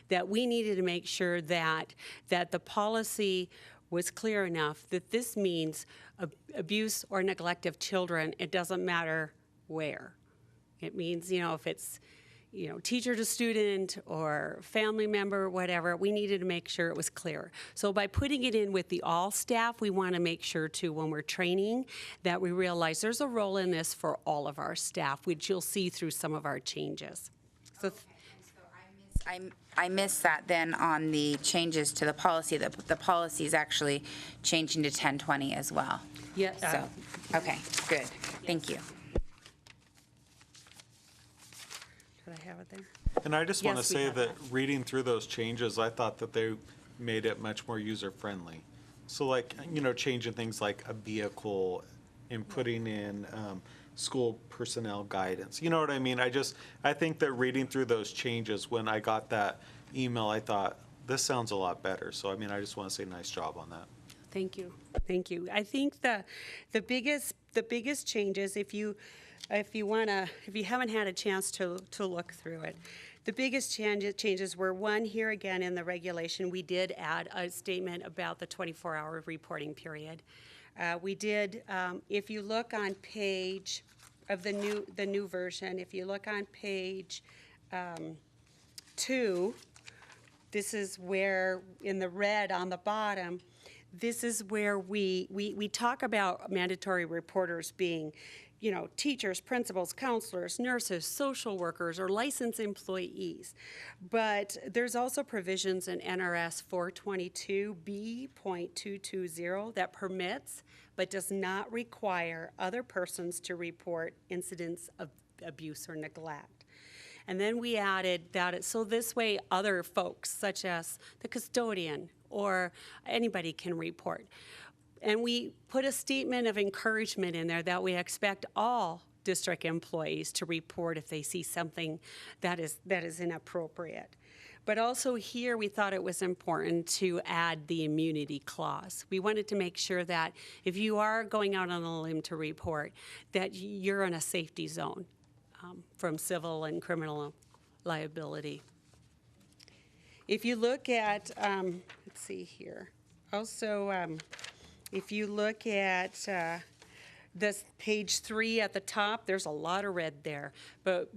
That we needed to make sure that the policy was clear enough that this means abuse or neglect of children. It doesn't matter where. It means, if it's, teacher to student or family member, whatever, we needed to make sure it was clear. So by putting it in with the all staff, we want to make sure too, when we're training, that we realize there's a role in this for all of our staff, which you'll see through some of our changes. So I missed that then on the changes to the policy. The policy is actually changing to 1020 as well. Yeah. So, okay, good. Thank you. Did I have it there? And I just want to Yes, we say have that reading through those changes, I thought that they made it much more user-friendly. So changing things like a vehicle and putting in school personnel guidance. You know what I mean? I think that reading through those changes, when I got that email, I thought, this sounds a lot better. So, I just want to say nice job on that. Thank you. Thank you. I think the biggest changes, if you haven't had a chance to look through it, the biggest changes were, one, here again in the regulation, we did add a statement about the 24-hour reporting period. We did, if you look on page of the new version, if you look on page 2, this is where, in the red on the bottom, this is where we talk about mandatory reporters being, teachers, principals, counselors, nurses, social workers, or licensed employees. But there's also provisions in NRS 422B.220 that permits but does not require other persons to report incidents of abuse or neglect. And then we added that, so this way other folks, such as the custodian or anybody, can report. And we put a statement of encouragement in there that we expect all district employees to report if they see something that is inappropriate. But also here, we thought it was important to add the immunity clause. We wanted to make sure that if you are going out on a limb to report, that you're in a safety zone from civil and criminal liability. If you look at, let's see here, also, if you look at this page 3 at the top, there's a lot of red there. But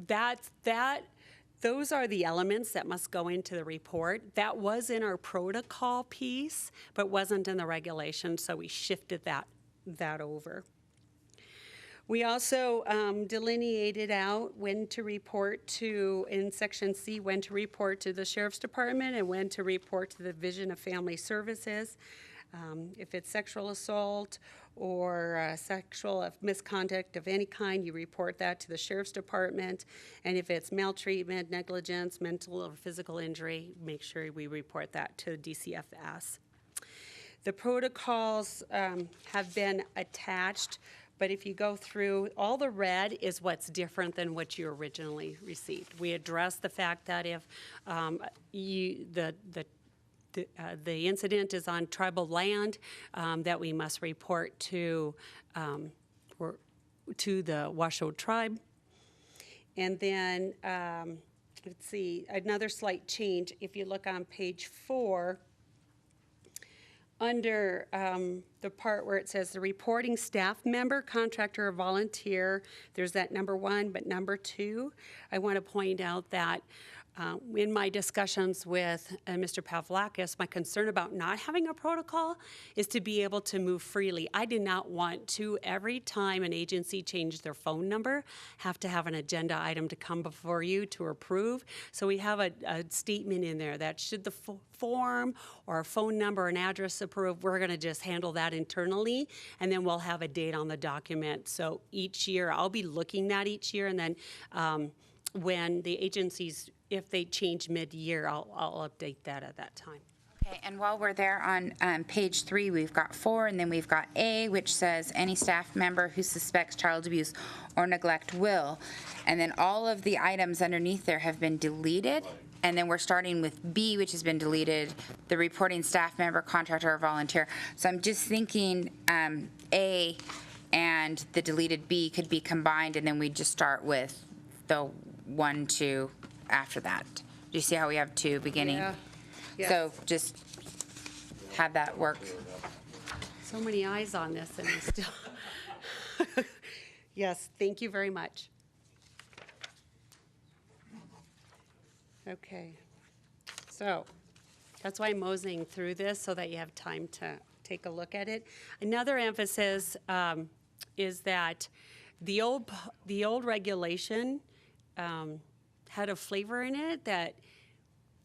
those are the elements that must go into the report. That was in our protocol piece, but wasn't in the regulation, so we shifted that over. We also delineated out when to report to, in Section C, when to report to the Sheriff's Department and when to report to the Division of Family Services. If it's sexual assault or sexual misconduct of any kind, you report that to the Sheriff's Department. And if it's maltreatment, negligence, mental or physical injury, make sure we report that to DCFS. The protocols have been attached, but if you go through, all the red is what's different than what you originally received. We addressed the fact that if the incident is on tribal land, that we must report to the Washoe tribe. And then, let's see, another slight change. If you look on page 4, under the part where it says the reporting staff member, contractor, or volunteer, there's that number 1, but number 2, I want to point out that in my discussions with Mr. Pavlakis, my concern about not having a protocol is to be able to move freely. I did not want to, every time an agency changed their phone number, have to have an agenda item to come before you to approve. So we have a statement in there that should the form or a phone number and address approved, we're going to just handle that internally, and then we'll have a date on the document. So each year, I'll be looking at each year, and then when the agencies, if they change mid-year, I'll update that at that time. Okay, and while we're there on page 3, we've got 4, and then we've got A, which says any staff member who suspects child abuse or neglect will. And then all of the items underneath there have been deleted. And then we're starting with B, which has been deleted, the reporting staff member, contractor, or volunteer. So I'm just thinking A and the deleted B could be combined, and then we just start with the 1, 2 after that. Do you see how we have 2 beginning? Yeah. Yes. So just have that work. So many eyes on this, and we still. Yes, thank you very much. Okay, so that's why I'm moseying through this so that you have time to take a look at it. Another emphasis is that the old regulation had a flavor in it that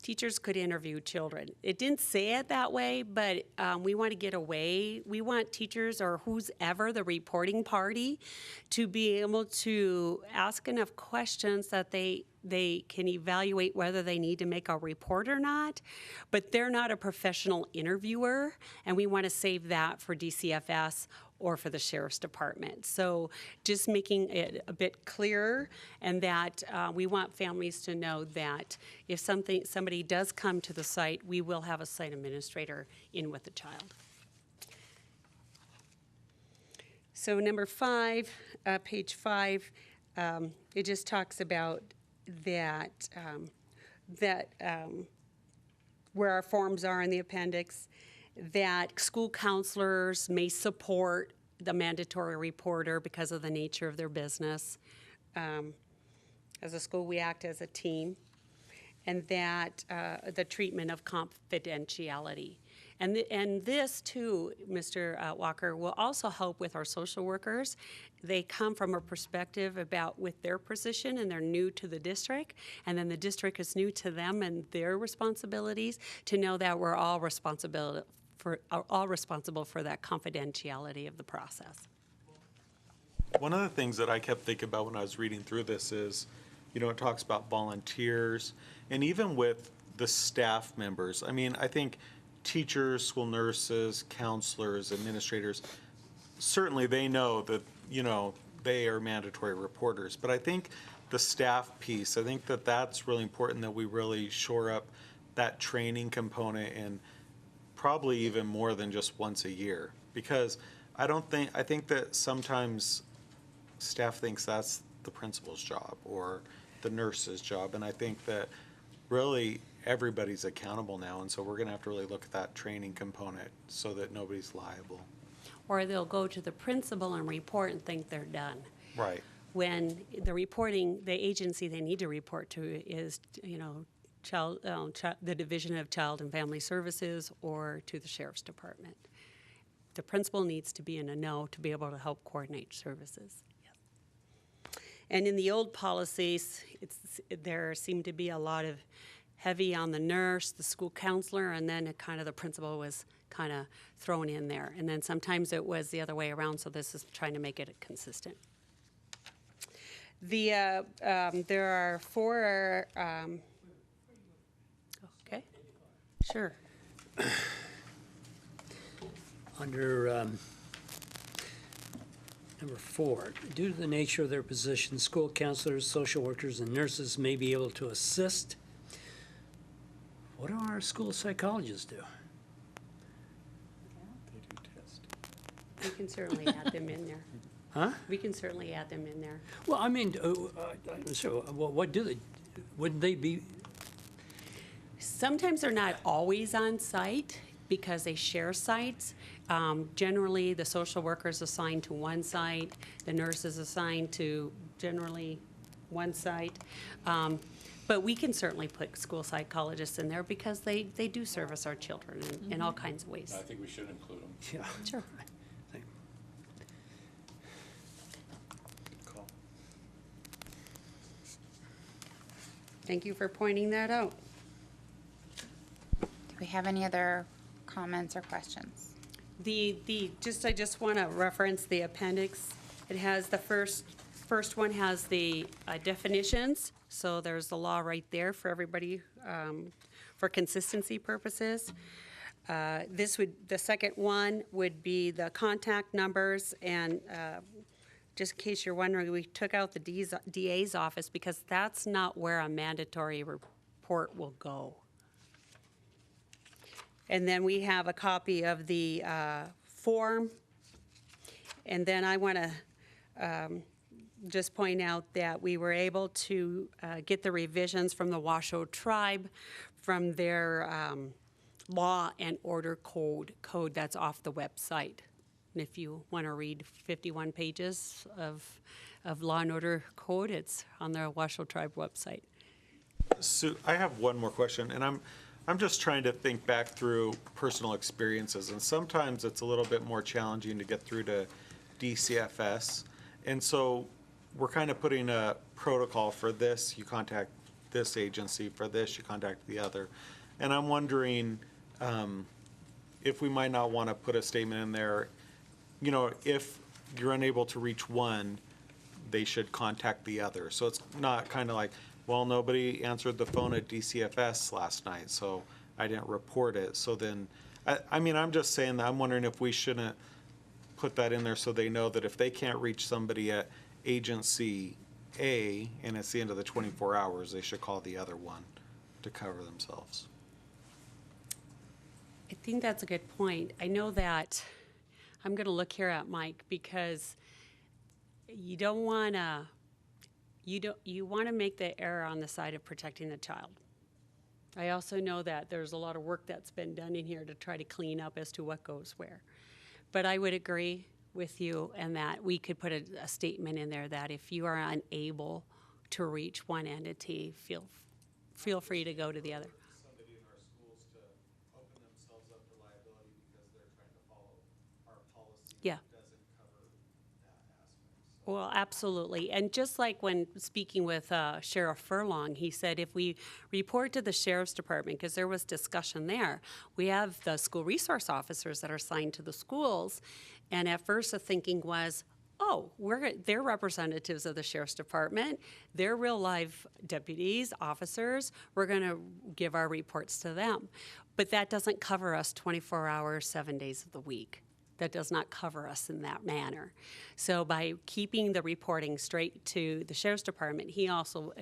teachers could interview children. It didn't say it that way, but we want to get away. We want teachers or who's ever the reporting party to be able to ask enough questions that they can evaluate whether they need to make a report or not, but they're not a professional interviewer, and we want to save that for DCFS or for the Sheriff's Department. So just making it a bit clearer, and that we want families to know that if somebody does come to the site, we will have a site administrator in with the child. So number 5, page 5, it just talks about that where our forms are in the appendix, that school counselors may support the mandatory reporter because of the nature of their business. As a school, we act as a team, and that the treatment of confidentiality. And this too, Mr. Walker, will also help with our social workers. They come from a perspective about with their position, and they're new to the district, and then the district is new to them and their responsibilities, to know that we're all responsible for that confidentiality of the process. One of the things that I kept thinking about when I was reading through this is, it talks about volunteers, and even with the staff members. I mean, I think teachers, school nurses, counselors, administrators, certainly they know that, they are mandatory reporters. But I think the staff piece, I think that that's really important, that we really shore up that training component, and probably even more than just once a year. Because I think that sometimes staff thinks that's the principal's job or the nurse's job. And I think that really everybody's accountable now. And so we're going to have to really look at that training component so that nobody's liable. Or they'll go to the principal and report and think they're done. Right. When the agency they need to report to is, the Division of Child and Family Services or to the Sheriff's Department. The principal needs to be in a know to be able to help coordinate services. Yes. And in the old policies, there seemed to be a lot of heavy on the nurse, the school counselor, and then the principal was kind of thrown in there. And then sometimes it was the other way around, so this is trying to make it consistent. There are 4, okay, sure. Under number 4, due to the nature of their position, school counselors, social workers, and nurses may be able to assist. What do our school psychologists do? We can certainly add them in there. Huh? We can certainly add them in there. Well, I mean, so what do they, wouldn't they be? Sometimes they're not always on site because they share sites. Generally, the social worker is assigned to one site, the nurse is assigned to generally one site. But we can certainly put school psychologists in there because they do service our children in all kinds of ways. I think we should include them. Yeah. Sure. Cool. Thank you for pointing that out. Do we have any other comments or questions? I just want to reference the appendix. It has the first one has the definitions. So there's the law right there for everybody for consistency purposes. The second one would be the contact numbers, and just in case you're wondering, we took out the DA's office because that's not where a mandatory report will go. And then we have a copy of the form. And then I want to just point out that we were able to get the revisions from the Washoe tribe from their law and order code that's off the website. And if you want to read 51 pages of law and order code, it's on the Washoe tribe website. So I have one more question, and I'm just trying to think back through personal experiences, and sometimes it's a little bit more challenging to get through to DCFS. And so we're kind of putting a protocol for this, you contact this agency, for this, you contact the other. And I'm wondering if we might not want to put a statement in there, if you're unable to reach one, they should contact the other. So it's not kind of like, well, nobody answered the phone at DCFS last night, so I didn't report it. So then, I'm just saying that I'm wondering if we shouldn't put that in there so they know that if they can't reach somebody at agency A and it's the end of the 24 hours, they should call the other one to cover themselves. I think that's a good point. I know that I'm going to look here at Mike because you don't want to. You want to make the error on the side of protecting the child. I also know that there's a lot of work that's been done in here to try to clean up as to what goes where. But I would agree with you and that we could put a statement in there that if you are unable to reach one entity, feel free to go to the other. Somebody in our schools to open themselves up to liability Well, absolutely. And just like when speaking with Sheriff Furlong, he said if we report to the Sheriff's Department, because there was discussion there, we have the school resource officers that are assigned to the schools. And at first the thinking was, oh, they're representatives of the Sheriff's Department. They're real live deputies, officers. We're going to give our reports to them. But that doesn't cover us 24 hours, 7 days of the week. That does not cover us in that manner. So by keeping the reporting straight to the Sheriff's Department, he also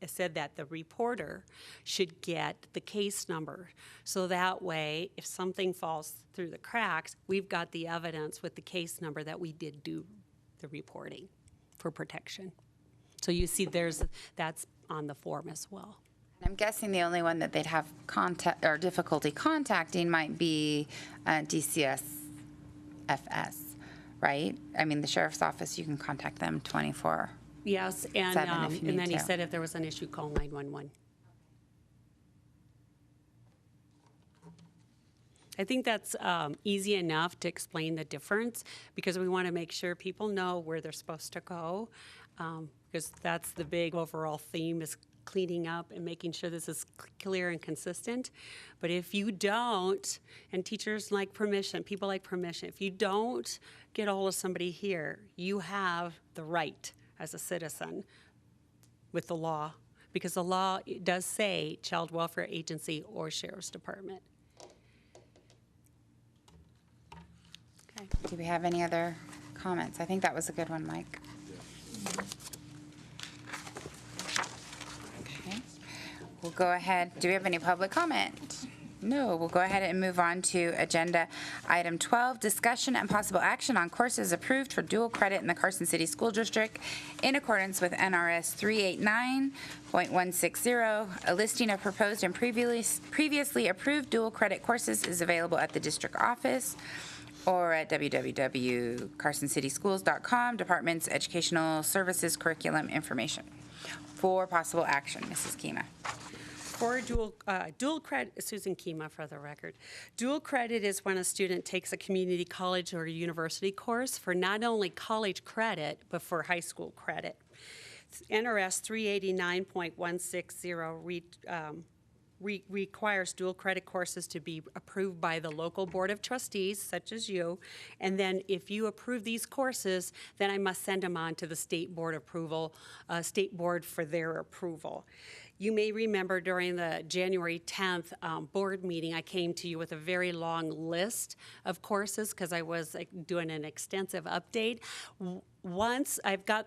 said that the reporter should get the case number. So that way, if something falls through the cracks, we've got the evidence with the case number that we did do the reporting for protection. So you see that's on the form as well. I'm guessing the only one that they'd have contact or difficulty contacting might be DCSFS, right? I mean, the sheriff's office, you can contact them 24. Yes, and 7 if you and need then he to. said if there was an issue, call 911. I think that's easy enough to explain the difference because we want to make sure people know where they're supposed to go because that's the big overall theme is cleaning up and making sure this is clear and consistent. But if you don't, and teachers like permission, people like permission, if you don't get a hold of somebody here, you have the right as a citizen with the law, because the law does say Child Welfare Agency or Sheriff's Department. Okay. Do we have any other comments? I think that was a good one, Mike. Okay. We'll go ahead. Do we have any public comment? No. We'll go ahead and move on to agenda item 12, discussion and possible action on courses approved for dual credit in the Carson City School District in accordance with NRS 389.160. A listing of proposed and previously approved dual credit courses is available at the district office or at www.carsoncityschools.com, Department's Educational Services Curriculum Information. For possible action, Mrs. Kima. For dual credit, Susan Kima for the record. Dual credit is when a student takes a community college or university course for not only college credit, but for high school credit. NRS 389.160 requires dual credit courses to be approved by the local board of trustees, such as you, and then if you approve these courses, then I must send them on to the state board for their approval. You may remember during the January 10th board meeting, I came to you with a very long list of courses because I was doing an extensive update. Once I've got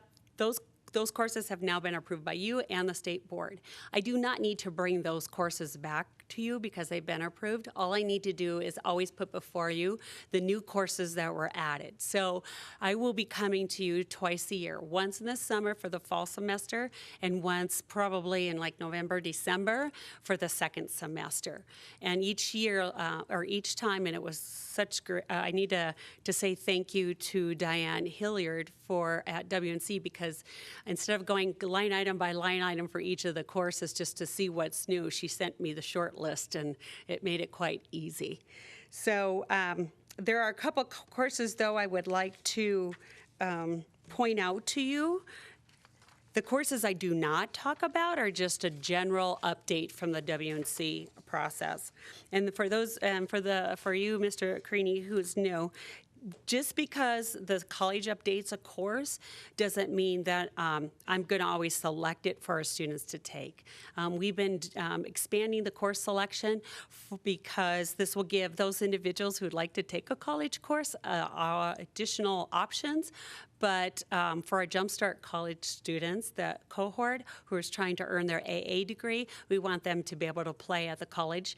those courses have now been approved by you and the state board. I do not need to bring those courses back to you because they've been approved. All I need to do is always put before you the new courses that were added. So I will be coming to you twice a year, once in the summer for the fall semester and once probably in like November, December for the second semester. And each year or each time, and it was such great, I need to say thank you to Diane Hilliard at WNC because instead of going line item by line item for each of the courses just to see what's new, she sent me the short list and it made it quite easy. So there are a couple courses though I would like to point out to you. The courses I do not talk about are just a general update from the WNC process. And for those, for you, Mr. Creaney, who's new, just because the college updates a course doesn't mean that I'm going to always select it for our students to take. We've been expanding the course selection because this will give those individuals who would like to take a college course additional options. But for our Jumpstart College students, the cohort who is trying to earn their AA degree, we want them to be able to play at the college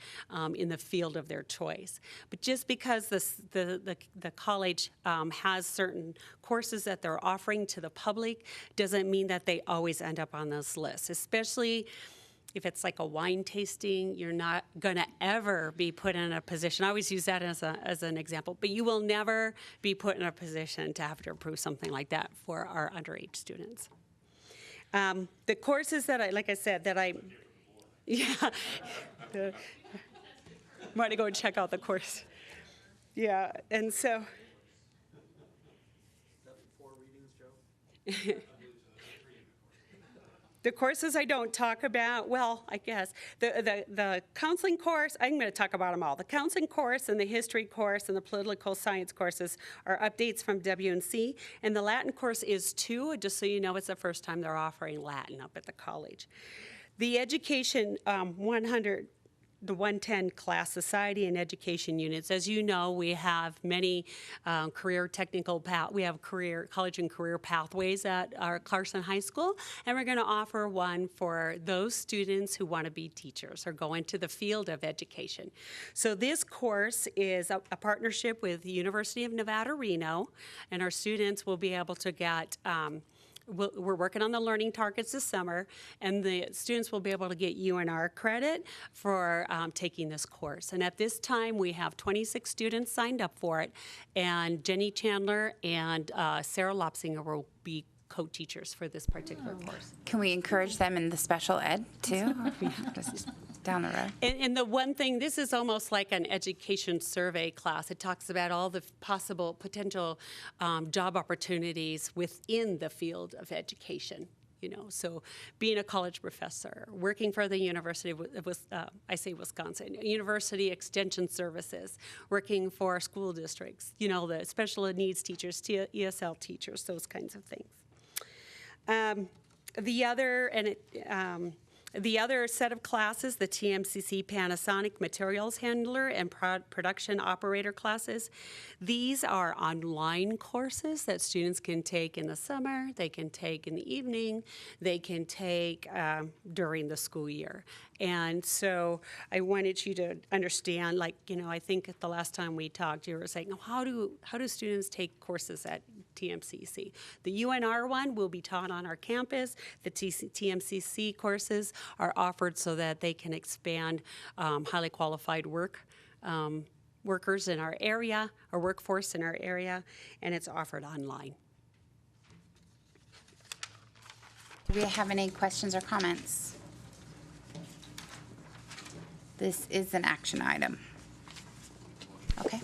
in the field of their choice. But just because the college has certain courses that they're offering to the public doesn't mean that they always end up on those lists, especially if it's like a wine tasting, you're not going to ever be put in a position. I always use that as an example, but you will never be put in a position to have to approve something like that for our underage students. The courses that I want to go and check out the course. Yeah, and so. The courses I don't talk about, well, I guess, the counseling course, I'm going to talk about them all. The counseling course and the history course and the political science courses are updates from WNC, and the Latin course is too, just so you know, it's the first time they're offering Latin up at the college. The education 100, the 110 class society and education units. As you know, we have many career technical we have college and career pathways at our Carson High School, and we're going to offer one for those students who want to be teachers or go into the field of education. So this course is a partnership with the University of Nevada, Reno, and our students will be able to get we're working on the learning targets this summer, and the students will be able to get UNR credit for taking this course. And at this time, we have 26 students signed up for it, and Jenny Chandler and Sarah Lopsinger will be co-teachers for this particular course. Can we encourage them in the special ed too? Just down the road. And the one thing, this is almost like an education survey class. It talks about all the potential job opportunities within the field of education. You know, so being a college professor, working for the University of Wisconsin, University Extension Services, working for school districts, you know, the special needs teachers, ESL teachers, those kinds of things. The other set of classes, the TMCC Panasonic Materials Handler and Production Operator classes, these are online courses that students can take in the summer, they can take in the evening, they can take during the school year. And so I wanted you to understand, like, you know, I think the last time we talked, you were saying, oh, how do students take courses at TMCC? The UNR one will be taught on our campus. The TMCC courses are offered so that they can expand highly qualified workers in our area, or workforce in our area, and it's offered online. Do we have any questions or comments? This is an action item. Okay.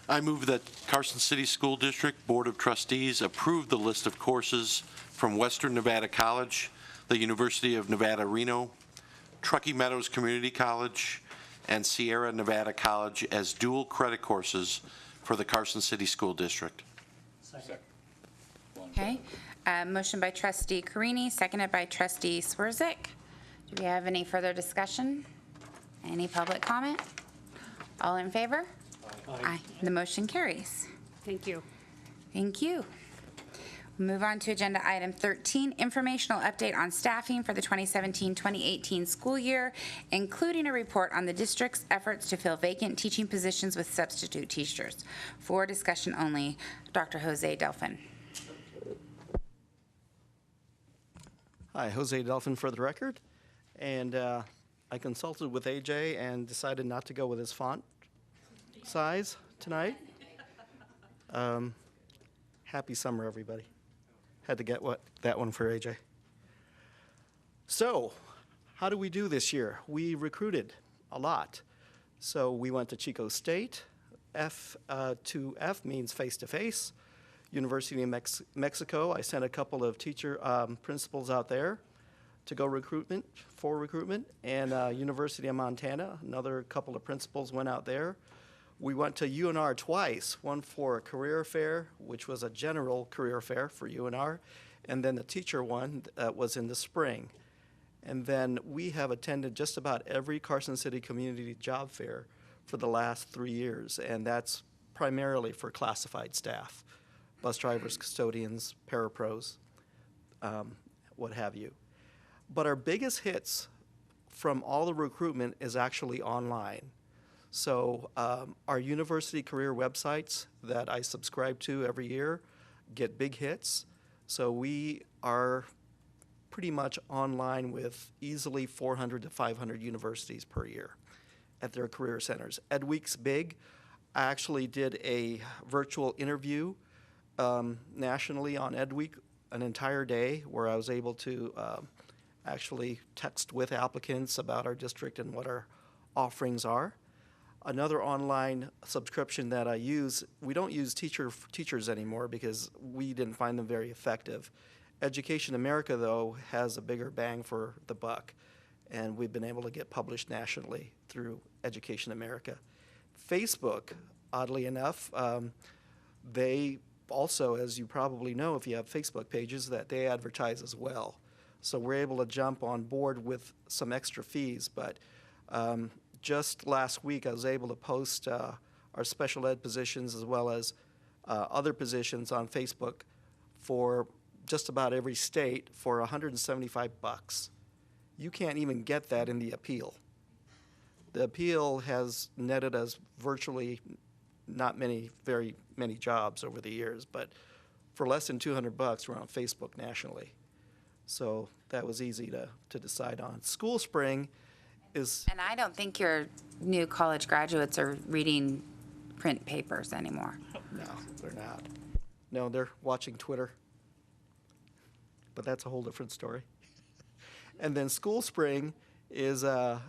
I move that Carson City School District Board of Trustees approve the list of courses from Western Nevada College, the University of Nevada, Reno, Truckee Meadows Community College, and Sierra Nevada College as dual credit courses for the Carson City School District. Second. Okay. Motion by trustee Carini, seconded by trustee Swerzik. Do we have any further discussion? Any public comment? All in favor? Aye. The motion carries. Thank you. Thank you. We'll move on to agenda item 13, informational update on staffing for the 2017-2018 school year, including a report on the district's efforts to fill vacant teaching positions with substitute teachers. For discussion only, Dr. Jose Delfin. Hi, Jose Delfin for the record. And I consulted with AJ and decided not to go with his font size tonight. Happy summer, everybody. Had to get that one for AJ. So, how do we do this year? We recruited a lot. So we went to Chico State. F2F means face-to-face. University of Mexico, I sent a couple of principals out there to go for recruitment. And University of Montana, another couple of principals went out there. We went to UNR twice, one for a career fair, which was a general career fair for UNR, and then the teacher one that was in the spring. And then we have attended just about every Carson City community job fair for the last 3 years, and that's primarily for classified staff, bus drivers, custodians, parapros, what have you. But our biggest hits from all the recruitment is actually online. So our university career websites that I subscribe to every year get big hits. So we are pretty much online with easily 400 to 500 universities per year at their career centers. EdWeek's big. I actually did a virtual interview nationally on EdWeek an entire day where I was able to actually text with applicants about our district and what our offerings are. Another online subscription that I use, we don't use teachers anymore because we didn't find them very effective. Education America, though, has a bigger bang for the buck, and we've been able to get published nationally through Education America. Facebook, oddly enough, they also, as you probably know if you have Facebook pages, that they advertise as well. So we're able to jump on board with some extra fees, but just last week I was able to post our special ed positions as well as other positions on Facebook for just about every state for $175. You can't even get that in the appeal. The appeal has netted us virtually not very many jobs over the years, but for less than $200, we're on Facebook nationally. So that was easy to decide on. School Spring is... And I don't think your new college graduates are reading print papers anymore. No, they're not. No, they're watching Twitter. But that's a whole different story. And then School Spring is our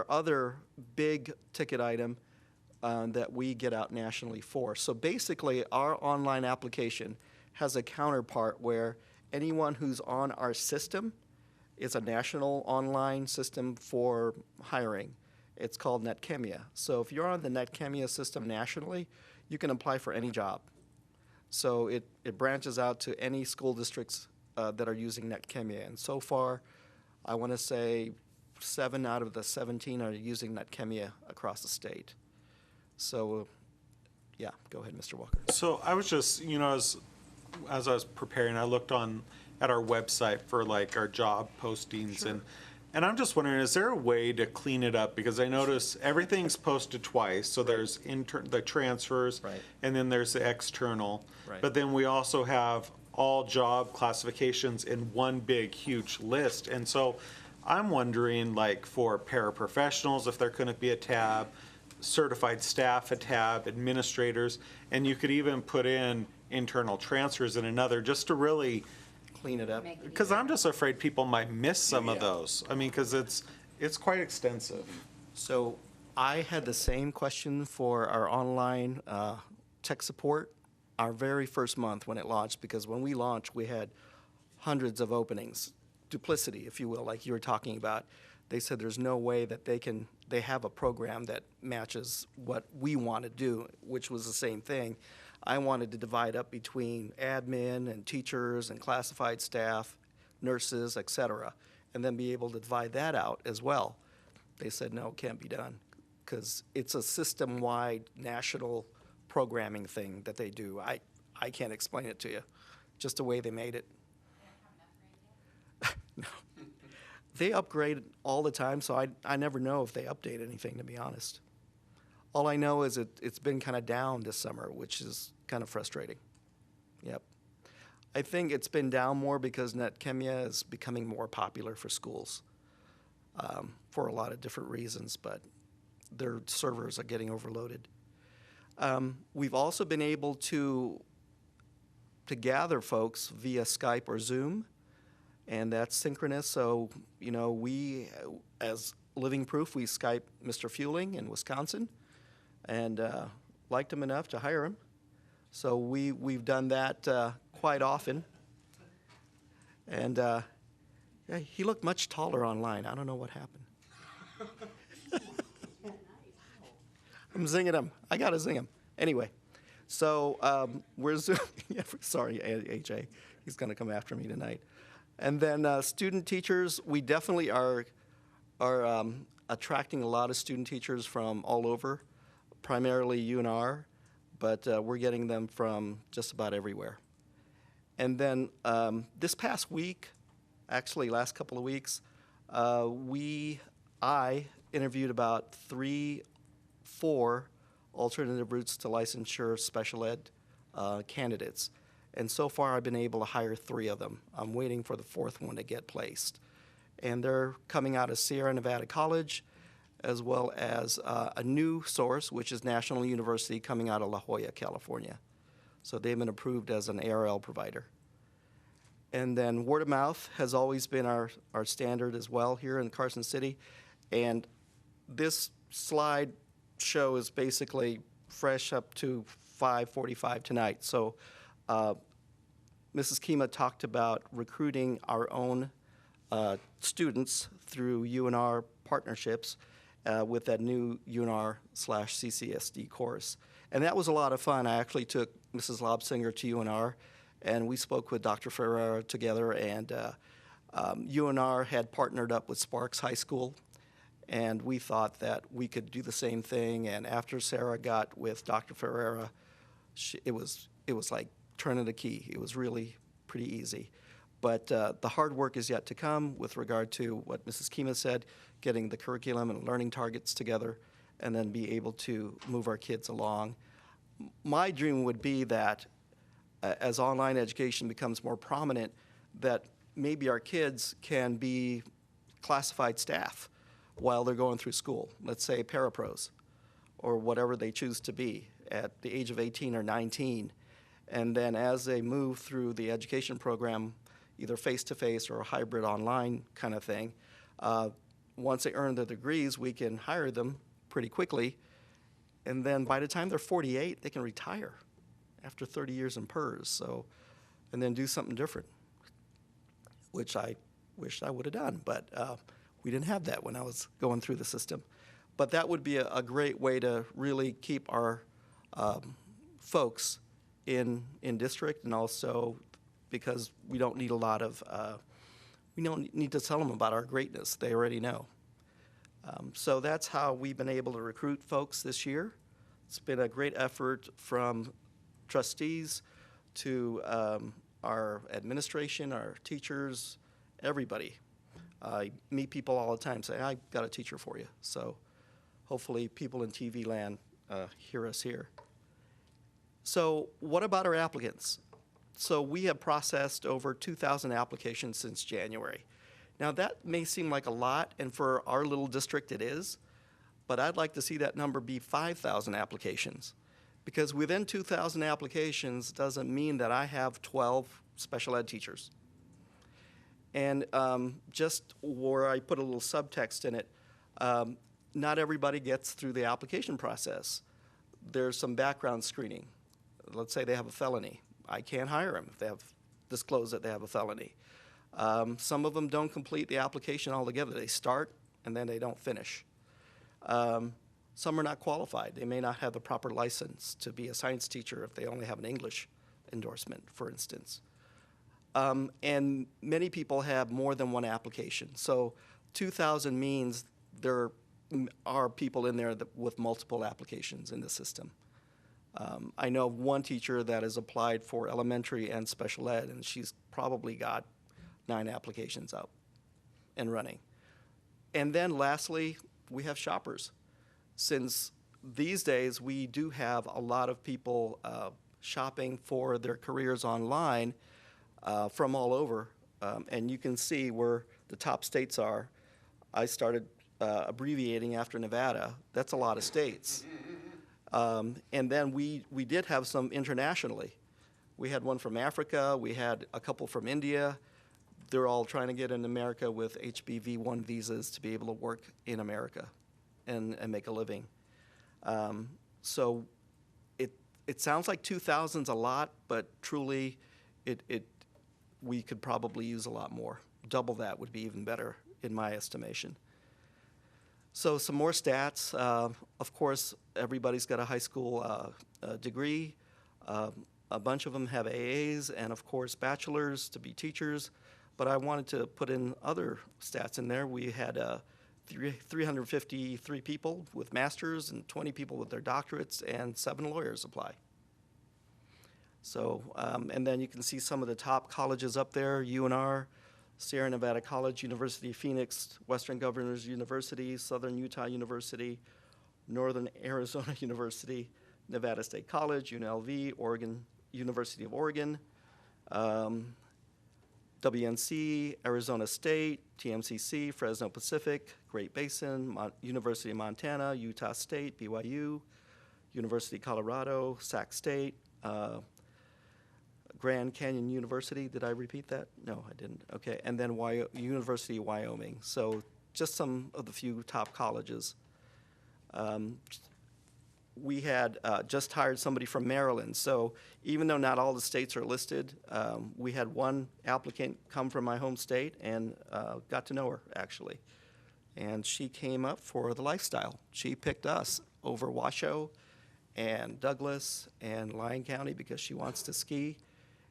other big ticket item that we get out nationally for. So basically, our online application has a counterpart where anyone who's on our system is a national online system for hiring. It's called NetChemia. So if you're on the NetChemia system nationally, you can apply for any job. So it branches out to any school districts that are using NetChemia. And so far, I want to say 7 out of the 17 are using NetChemia across the state. So, yeah, go ahead, Mr. Walker. So I was just, as I was preparing, I looked at our website for like our job postings, Sure. and I'm just wondering, is there a way to clean it up? Because I notice everything's posted twice. So there's the transfers, Right. and then there's the external. Right. But then we also have all job classifications in one big, huge list. And so I'm wondering, like, for paraprofessionals, if there couldn't be a tab, certified staff a tab, administrators, and you could even put in internal transfers in another just to really Clean it up. because I'm just afraid people might miss some of those. I mean, because it's quite extensive. So I had the same question for our online tech support our very first month when it launched, because when we launched, we had hundreds of openings, duplicity, if you will, like you were talking about. They said there's no way that they have a program that matches what we want to do, which was the same thing. I wanted to divide up between admin and teachers and classified staff, nurses, et cetera, and then be able to divide that out as well. They said, no, it can't be done, because it's a system-wide national programming thing that they do. I can't explain it to you, just the way they made it. No. They upgrade all the time, so I never know if they update anything, to be honest. All I know is it's been kind of down this summer, which is kind of frustrating. Yep. I think it's been down more because NetChemia is becoming more popular for schools for a lot of different reasons, but their servers are getting overloaded. We've also been able to gather folks via Skype or Zoom, and that's synchronous. So, we, as living proof, we Skype Mr. Fueling in Wisconsin, and liked him enough to hire him. So we've done that quite often. And yeah, he looked much taller online. I don't know what happened. I'm zinging him. I got to zing him. Anyway, so we're Zooming. Yeah, sorry, AJ. He's going to come after me tonight. And then student teachers, we definitely are attracting a lot of student teachers from all over, primarily UNR, but we're getting them from just about everywhere. And then this past week, actually last couple of weeks, I interviewed about 4 alternative routes to licensure special ed candidates. And so far, I've been able to hire 3 of them. I'm waiting for the 4th one to get placed. And they're coming out of Sierra Nevada College, as well as a new source, which is National University, coming out of La Jolla, California. So they've been approved as an ARL provider. And then word of mouth has always been our standard as well here in Carson City. And this slide show is basically fresh up to 5:45 tonight. So Mrs. Kima talked about recruiting our own students through UNR partnerships with that new UNR/CCSD course. And that was a lot of fun. I actually took Mrs. Lobsinger to UNR, and we spoke with Dr. Ferreira together, and UNR had partnered up with Sparks High School, and we thought that we could do the same thing. And after Sarah got with Dr. Ferreira, it was like turning a key. It was really pretty easy. But the hard work is yet to come with regard to what Mrs. Kima said, getting the curriculum and learning targets together, and then be able to move our kids along. My dream would be that as online education becomes more prominent, that maybe our kids can be classified staff while they're going through school, let's say parapros, or whatever they choose to be at the age of 18 or 19. And then as they move through the education program, either face-to-face or a hybrid online kind of thing, once they earn their degrees, we can hire them pretty quickly. And then by the time they're 48, they can retire after 30 years in PERS. So, and then do something different, which I wish I would have done. But we didn't have that when I was going through the system. But that would be a great way to really keep our folks in district, and also because we don't need a lot of, we don't need to tell them about our greatness. They already know. So that's how we've been able to recruit folks this year. It's been a great effort from trustees to our administration, our teachers, everybody. I meet people all the time say, I got a teacher for you. So hopefully people in TV land hear us here. So what about our applicants? So we have processed over 2,000 applications since January. Now that may seem like a lot, and for our little district it is, but I'd like to see that number be 5,000 applications. Because within 2,000 applications doesn't mean that I have 12 special ed teachers. And just where I put a little subtext in it, not everybody gets through the application process. There's some background screening. Let's say they have a felony. I can't hire them if they have disclosed that they have a felony. Some of them don't complete the application altogether. They start and then they don't finish. Some are not qualified. They may not have the proper license to be a science teacher if they only have an English endorsement, for instance. And many people have more than one application. So 2,000 means there are people in there with multiple applications in the system. I know of one teacher that has applied for elementary and special ed, and she's probably got 9 applications up and running. And then lastly, we have shoppers. Since these days we do have a lot of people shopping for their careers online from all over, and you can see where the top states are. I started abbreviating after Nevada. That's a lot of states. And then we did have some internationally. We had one from Africa. We had a couple from India. They're all trying to get in America with HBV1 visas to be able to work in America and make a living. So it sounds like 2,000's a lot, but truly we could probably use a lot more. Double that would be even better in my estimation. So some more stats. Of course, everybody's got a high school degree. A bunch of them have AAs and, of course, bachelors to be teachers. But I wanted to put in other stats in there. We had 353 people with masters and 20 people with their doctorates, and 7 lawyers apply. So, and then you can see some of the top colleges up there: UNR, Sierra Nevada College, University of Phoenix, Western Governors University, Southern Utah University, Northern Arizona University, Nevada State College, UNLV, Oregon, University of Oregon, WNC, Arizona State, TMCC, Fresno Pacific, Great Basin, University of Montana, Utah State, BYU, University of Colorado, Sac State, Grand Canyon University. Did I repeat that? No, I didn't. Okay, and then University of Wyoming. So just some of the few top colleges. we had just hired somebody from Maryland. So even though not all the states are listed, we had one applicant come from my home state and got to know her, actually. And she came up for the lifestyle. She picked us over Washoe and Douglas and Lyon County because she wants to ski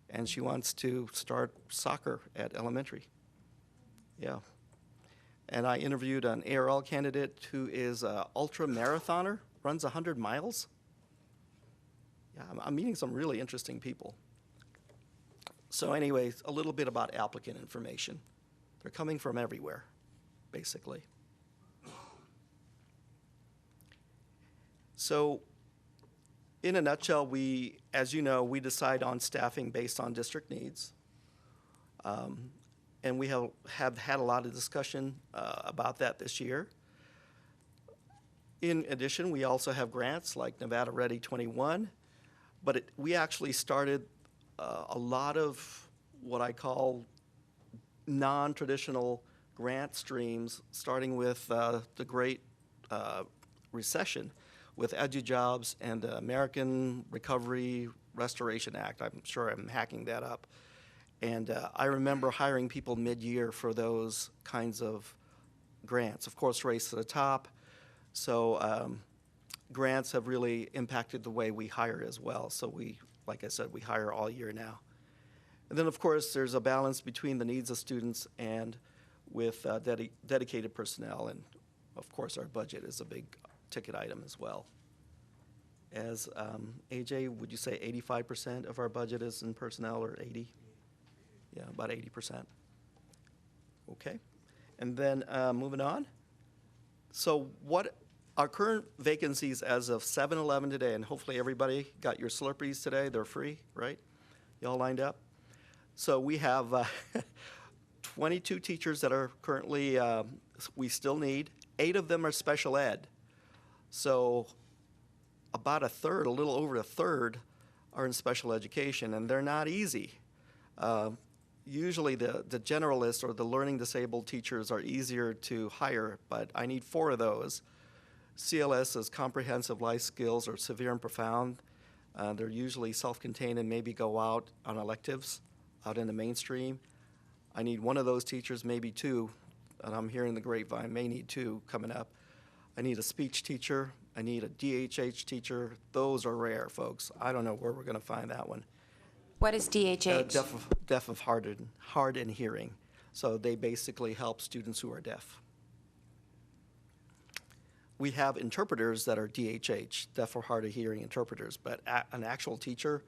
and she wants to start soccer at elementary. Yeah. And I interviewed an ARL candidate who is an ultra marathoner, runs 100 miles. Yeah, I'm meeting some really interesting people. So anyways, a little bit about applicant information. They're coming from everywhere, basically. So in a nutshell, we, as you know, we decide on staffing based on district needs. And we have had a lot of discussion about that this year. In addition, we also have grants like Nevada Ready 21, but we actually started a lot of what I call non-traditional grant streams, starting with the Great Recession with EduJobs and the American Recovery Restoration Act. I'm sure I'm hacking that up. And I remember hiring people mid-year for those kinds of grants. Of course, Race to the Top. So grants have really impacted the way we hire as well. So we, like I said, we hire all year now. And then, of course, there's a balance between the needs of students and with dedicated personnel. And, of course, our budget is a big ticket item as well. As AJ, would you say 85% of our budget is in personnel, or 80? Yeah, about 80%. Okay. And then moving on. So what our current vacancies as of 7/11 today, and hopefully everybody got your Slurpees today. They're free, right? You all lined up? So we have 22 teachers that are currently, we still need. 8 of them are special ed. So about a third, a little over a third, are in special education, and they're not easy. Usually the generalist or the learning disabled teachers are easier to hire, but I need 4 of those. CLS is comprehensive life skills or severe and profound. They're usually self-contained and maybe go out on electives, out in the mainstream. I need 1 of those teachers, maybe 2, and I'm hearing the grapevine, may need 2 coming up. I need a speech teacher. I need a DHH teacher. Those are rare, folks. I don't know where we're going to find that one. What is DHH? Deaf of hard and hearing. So they basically help students who are deaf. We have interpreters that are DHH, deaf or hard of hearing interpreters, but an actual teacher,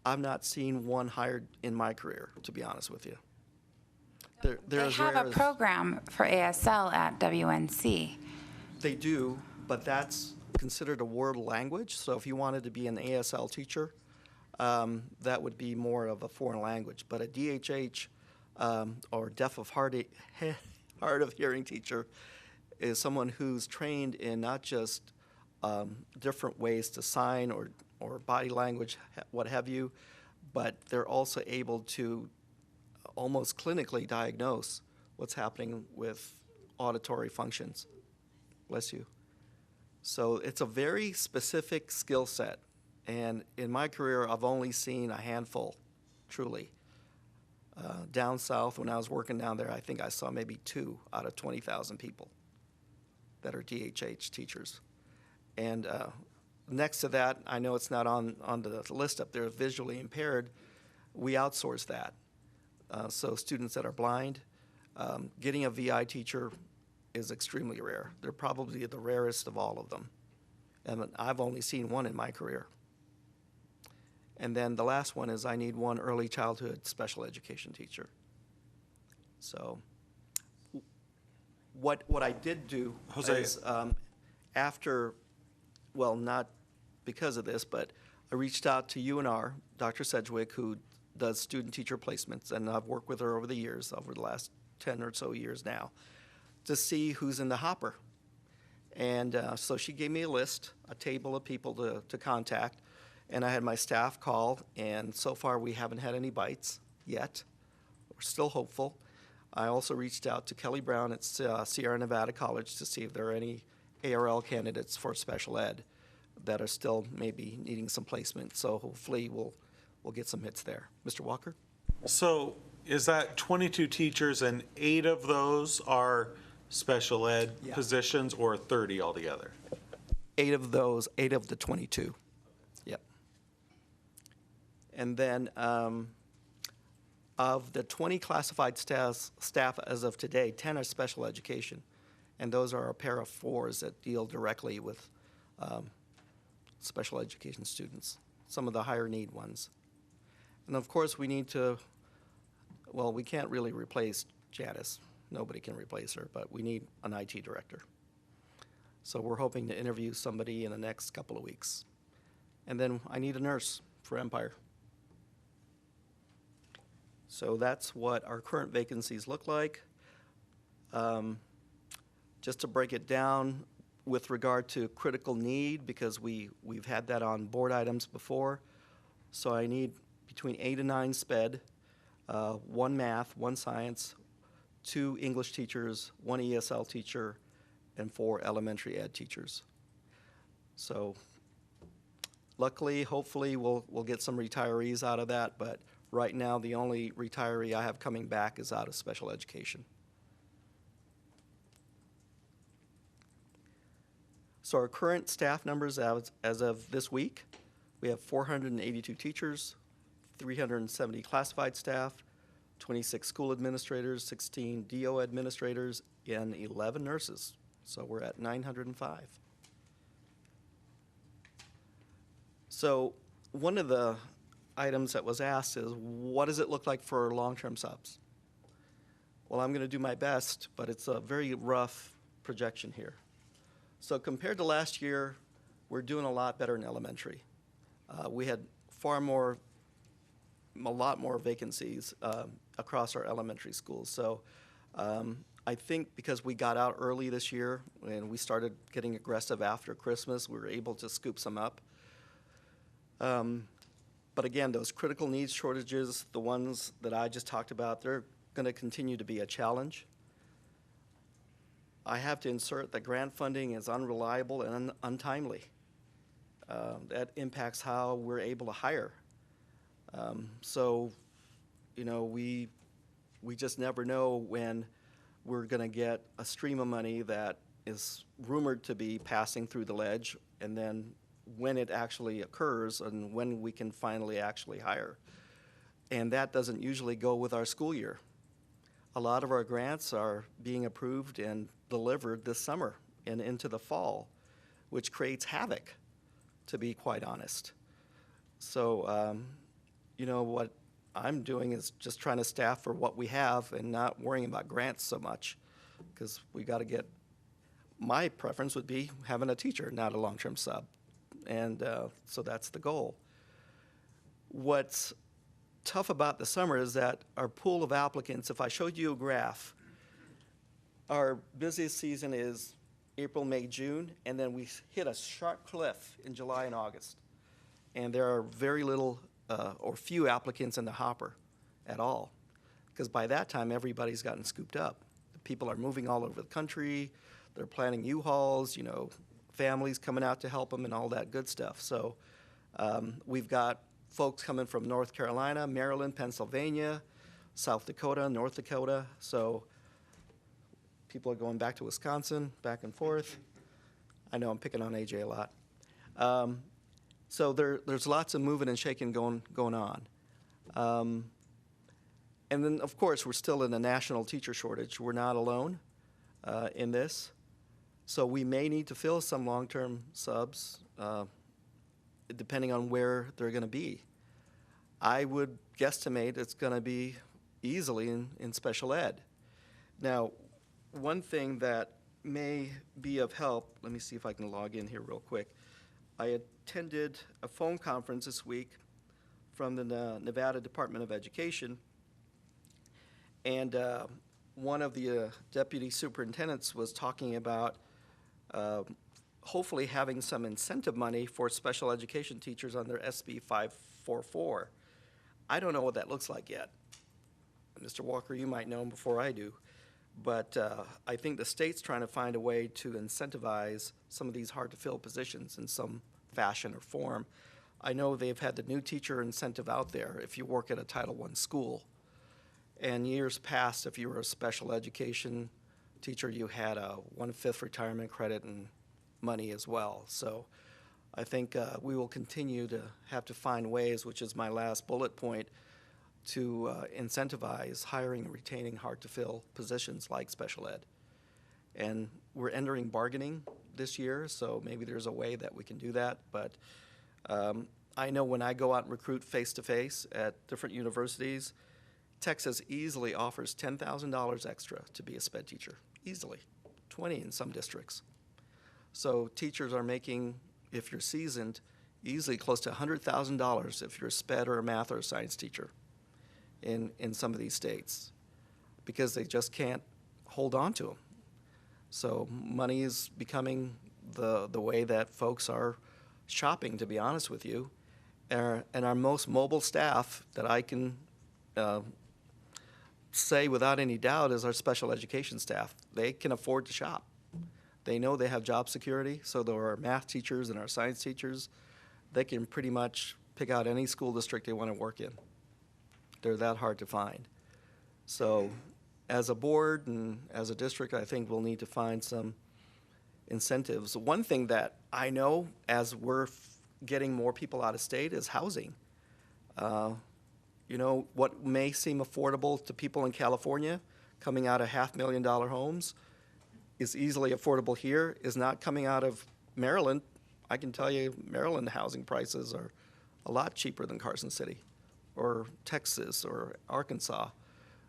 I've not seen one hired in my career, to be honest with you. They have a program for ASL at WNC. They do, but that's considered a world language. So if you wanted to be an ASL teacher, that would be more of a foreign language. But a DHH or deaf of hard of hearing teacher is someone who's trained in not just different ways to sign or body language, what have you, but they're also able to almost clinically diagnose what's happening with auditory functions. Bless you. So it's a very specific skill set. And in my career, I've only seen a handful, truly. Down south, when I was working down there, I think I saw maybe 2 out of 20,000 people that are DHH teachers. And next to that, I know it's not on the list up there, visually impaired, we outsource that. So students that are blind, getting a VI teacher is extremely rare. They're probably the rarest of all of them. And I've only seen 1 in my career. And then the last one is I need 1 early childhood special education teacher. So what I did do Jose. is after, well, not because of this, but I reached out to UNR, Dr. Sedgwick, who does student teacher placements, and I've worked with her over the years, over the last 10 or so years now, to see who's in the hopper. And so she gave me a list, a table of people to contact, and I had my staff call, and so far we haven't had any bites yet. We're still hopeful. I also reached out to Kelly Brown at Sierra Nevada College to see if there are any ARL candidates for special ed. that are still maybe needing some placement. So hopefully we'll get some hits there. Mr. Walker? So is that 22 teachers and 8 of those are special ed Yeah. positions, or 30 altogether? 8 of those, 8 of the 22. Yep. And then of the 20 classified staff as of today, 10 are special education. And those are our para fours that deal directly with special education students, some of the higher need ones. And of course, we need to, well, we can't really replace Janice. Nobody can replace her, but we need an IT director. So we're hoping to interview somebody in the next couple of weeks. And then I need a nurse for Empire. So that's what our current vacancies look like. Just to break it down with regard to critical need, because we've had that on board items before. So I need between 8 and 9 SPED, 1 math, 1 science, 2 English teachers, 1 ESL teacher, and 4 elementary ed teachers. So luckily, hopefully, we'll get some retirees out of that, but right now, the only retiree I have coming back is out of special education. So our current staff numbers as of this week, we have 482 teachers, 370 classified staff, 26 school administrators, 16 DO administrators, and 11 nurses. So we're at 905. So one of the items that was asked is, what does it look like for long-term subs? Well, I'm going to do my best, but it's a very rough projection here. So compared to last year, we're doing a lot better in elementary. We had a lot more vacancies across our elementary schools. So I think because we got out early this year and we started getting aggressive after Christmas, we were able to scoop some up. But again, those critical needs shortages, the ones that I just talked about, they're going to continue to be a challenge. I have to insert that grant funding is unreliable and untimely. That impacts how we're able to hire. So, you know, we just never know when we're going to get a stream of money that is rumored to be passing through the ledge, and then when it actually occurs and when we can finally actually hire. And that doesn't usually go with our school year. A lot of our grants are being approved and delivered this summer and into the fall, which creates havoc, to be quite honest. So, you know, what I'm doing is just trying to staff for what we have and not worrying about grants so much, because we got to get, my preference would be having a teacher, not a long-term sub. And so that's the goal. What's tough about the summer is that our pool of applicants, if I showed you a graph, our busiest season is April, May, June, and then we hit a sharp cliff in July and August. And there are very little or few applicants in the hopper at all, because by that time, everybody's gotten scooped up. People are moving all over the country. They're planning U-Hauls, you know, families coming out to help them and all that good stuff. So we've got folks coming from North Carolina, Maryland, Pennsylvania, South Dakota, North Dakota. So people are going back to Wisconsin, back and forth. I know I'm picking on AJ a lot. So there's lots of moving and shaking going on. And then, of course, we're still in a national teacher shortage. We're not alone in this. So we may need to fill some long-term subs depending on where they're going to be. I would guesstimate it's going to be easily in special ed. Now, one thing that may be of help, let me see if I can log in here real quick. I attended a phone conference this week from the Nevada Department of Education, and one of the deputy superintendents was talking about hopefully having some incentive money for special education teachers under SB 544. I don't know what that looks like yet. Mr. Walker, you might know before I do. But I think the state's trying to find a way to incentivize some of these hard-to-fill positions in some fashion or form. I know they've had the new teacher incentive out there if you work at a Title I school. And years past, if you were a special education teacher, you had a 1/5 retirement credit and money as well. So I think we will continue to have to find ways, which is my last bullet point, to incentivize hiring and retaining hard-to-fill positions like special ed. And we're entering bargaining this year, so maybe there's a way that we can do that. But I know when I go out and recruit face-to-face at different universities, Texas easily offers $10,000 extra to be a sped teacher, easily, 20 in some districts. So teachers are making, if you're seasoned, easily close to $100,000 if you're a sped or a math or a science teacher in some of these states, because they just can't hold on to them. So money is becoming the way that folks are shopping, to be honest with you. And our most mobile staff that I can say without any doubt is our special education staff. They can afford to shop. They know they have job security, so there are math teachers and our science teachers. They can pretty much pick out any school district they want to work in. They're that hard to find. So as a board and as a district, I think we'll need to find some incentives. One thing that I know as we're getting more people out of state is housing. You know, what may seem affordable to people in California coming out of $500,000 homes is easily affordable here, is not coming out of Maryland. I can tell you Maryland housing prices are a lot cheaper than Carson City or Texas or Arkansas.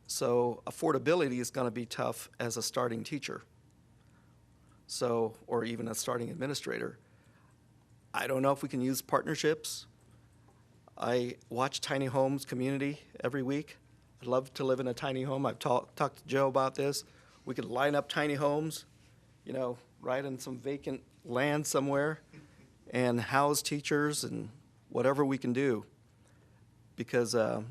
So affordability is going to be tough as a starting teacher, so, or even a starting administrator. I don't know if we can use partnerships. I watch Tiny Homes Community every week. I'd love to live in a tiny home. I've talked to Joe about this. We could line up tiny homes, you know, right in some vacant land somewhere and house teachers and whatever we can do. Because, I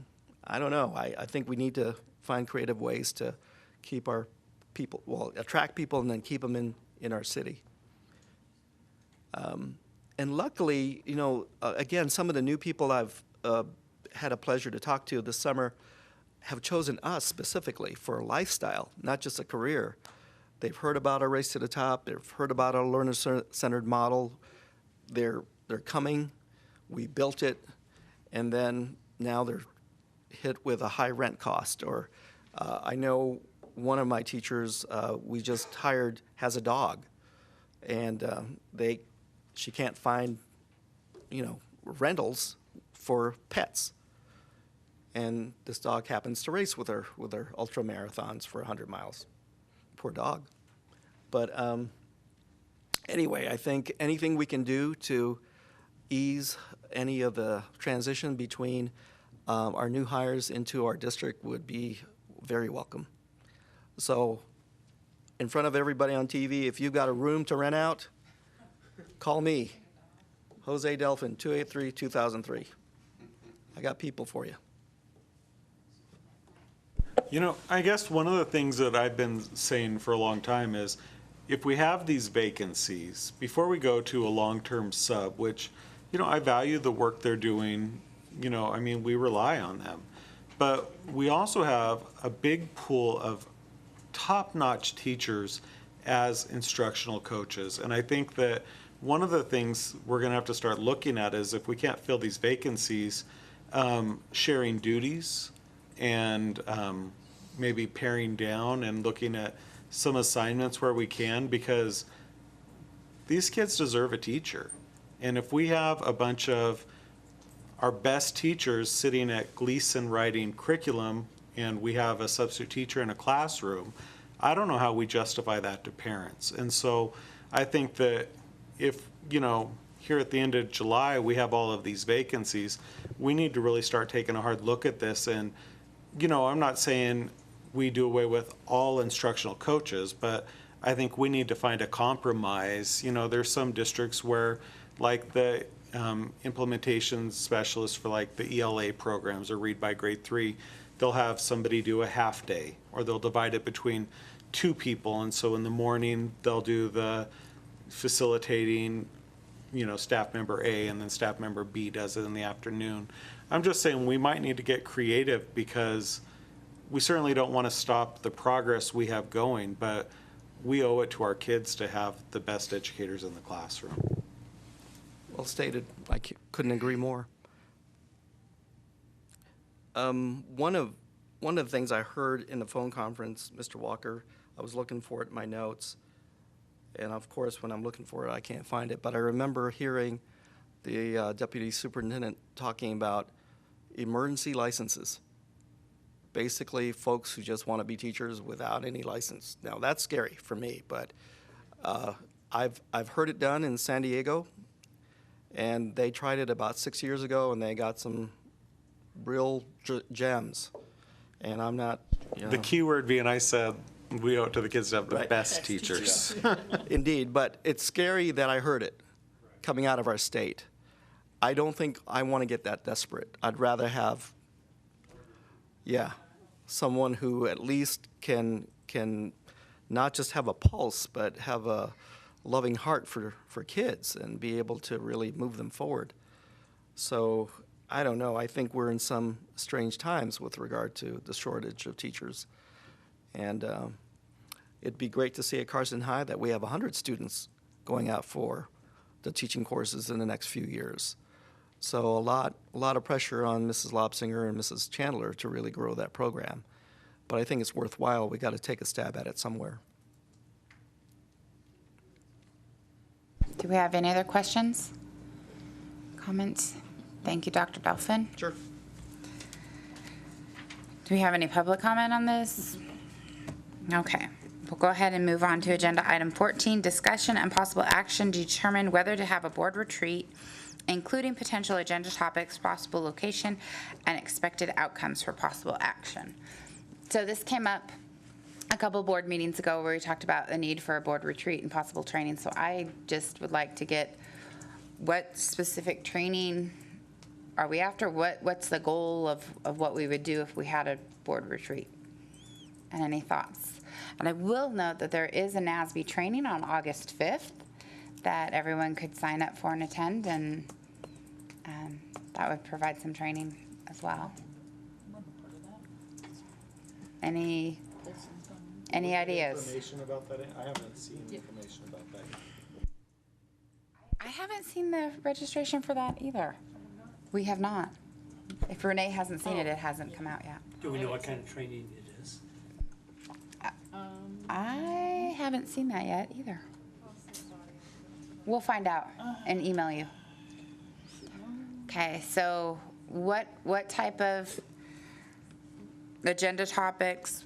don't know, I think we need to find creative ways to keep our people, well, attract people and then keep them in our city. And luckily, you know, again, some of the new people I've had a pleasure to talk to this summer have chosen us specifically for a lifestyle, not just a career. They've heard about our Race to the Top. They've heard about our learner-centered model. They're coming. We built it, and then now they're hit with a high rent cost. Or I know one of my teachers we just hired has a dog, and she can't find, you know, rentals for pets. And this dog happens to race with her ultra marathons for 100 miles. Poor dog. But anyway, I think anything we can do to ease any of the transition between our new hires into our district would be very welcome. So in front of everybody on TV, if you've got a room to rent out, call me, Jose Delphin, 283-2003. I got people for you. You know, I guess one of the things that I've been saying for a long time is if we have these vacancies, before we go to a long-term sub, which, you know, I value the work they're doing, you know, I mean, we rely on them. But we also have a big pool of top-notch teachers as instructional coaches. And I think that one of the things we're going to have to start looking at is if we can't fill these vacancies, sharing duties and maybe paring down and looking at some assignments where we can, because these kids deserve a teacher. And if we have a bunch of our best teachers sitting at Gleason writing curriculum and we have a substitute teacher in a classroom, I don't know how we justify that to parents. And so I think that if, you know, here at the end of July, we have all of these vacancies, we need to really start taking a hard look at this. And, you know, I'm not saying we do away with all instructional coaches, but I think we need to find a compromise. You know, there's some districts where, like the implementation specialists for like the ELA programs or Read by Grade 3, they'll have somebody do a half day, or they'll divide it between two people. And so in the morning, they'll do the facilitating staff member A and then staff member B does it in the afternoon. I'm just saying we might need to get creative because we certainly don't want to stop the progress we have going, but we owe it to our kids to have the best educators in the classroom. Well stated. I couldn't agree more. One of the things I heard in the phone conference, Mr. Walker, I was looking for it in my notes, and of course, when I'm looking for it, I can't find it, but I remember hearing the deputy superintendent talking about emergency licenses. Basically, folks who just want to be teachers without any license. Now, that's scary for me, but I've heard it done in San Diego, and they tried it about 6 years ago, and they got some real gems. And I'm not, The key word being, I said, we owe it to the kids to have the Right. best teachers. Indeed, but it's scary that I heard it coming out of our state. I don't think I want to get that desperate. I'd rather have, someone who at least can not just have a pulse, but have a loving heart for kids and be able to really move them forward. So I don't know. I think we're in some strange times with regard to the shortage of teachers. And it'd be great to see at Carson High that we have 100 students going out for the teaching courses in the next few years. So a lot of pressure on Mrs. Lobsinger and Mrs. Chandler to really grow that program. But I think it's worthwhile. We got to take a stab at it somewhere. Do we have any other questions? Comments? Thank you, Dr. Delphin. Sure. Do we have any public comment on this? Okay, we'll go ahead and move on to agenda item 14, discussion and possible action to determine whether to have a board retreat, including potential agenda topics, possible location, and expected outcomes for possible action. So this came up a couple board meetings ago where we talked about the need for a board retreat and possible training. So I just would like to get what specific training are we after? What's the goal of what we would do if we had a board retreat? And any thoughts? And I will note that there is a NASB training on August 5th that everyone could sign up for and attend, and that would provide some training as well. Any ideas? Information about that? I haven't seen information about that. I haven't seen the registration for that either. We have not. If Renee hasn't seen it, it hasn't come out yet. Do we know what kind of training it is? I haven't seen that yet either. We'll find out and email you. Okay, so what type of agenda topics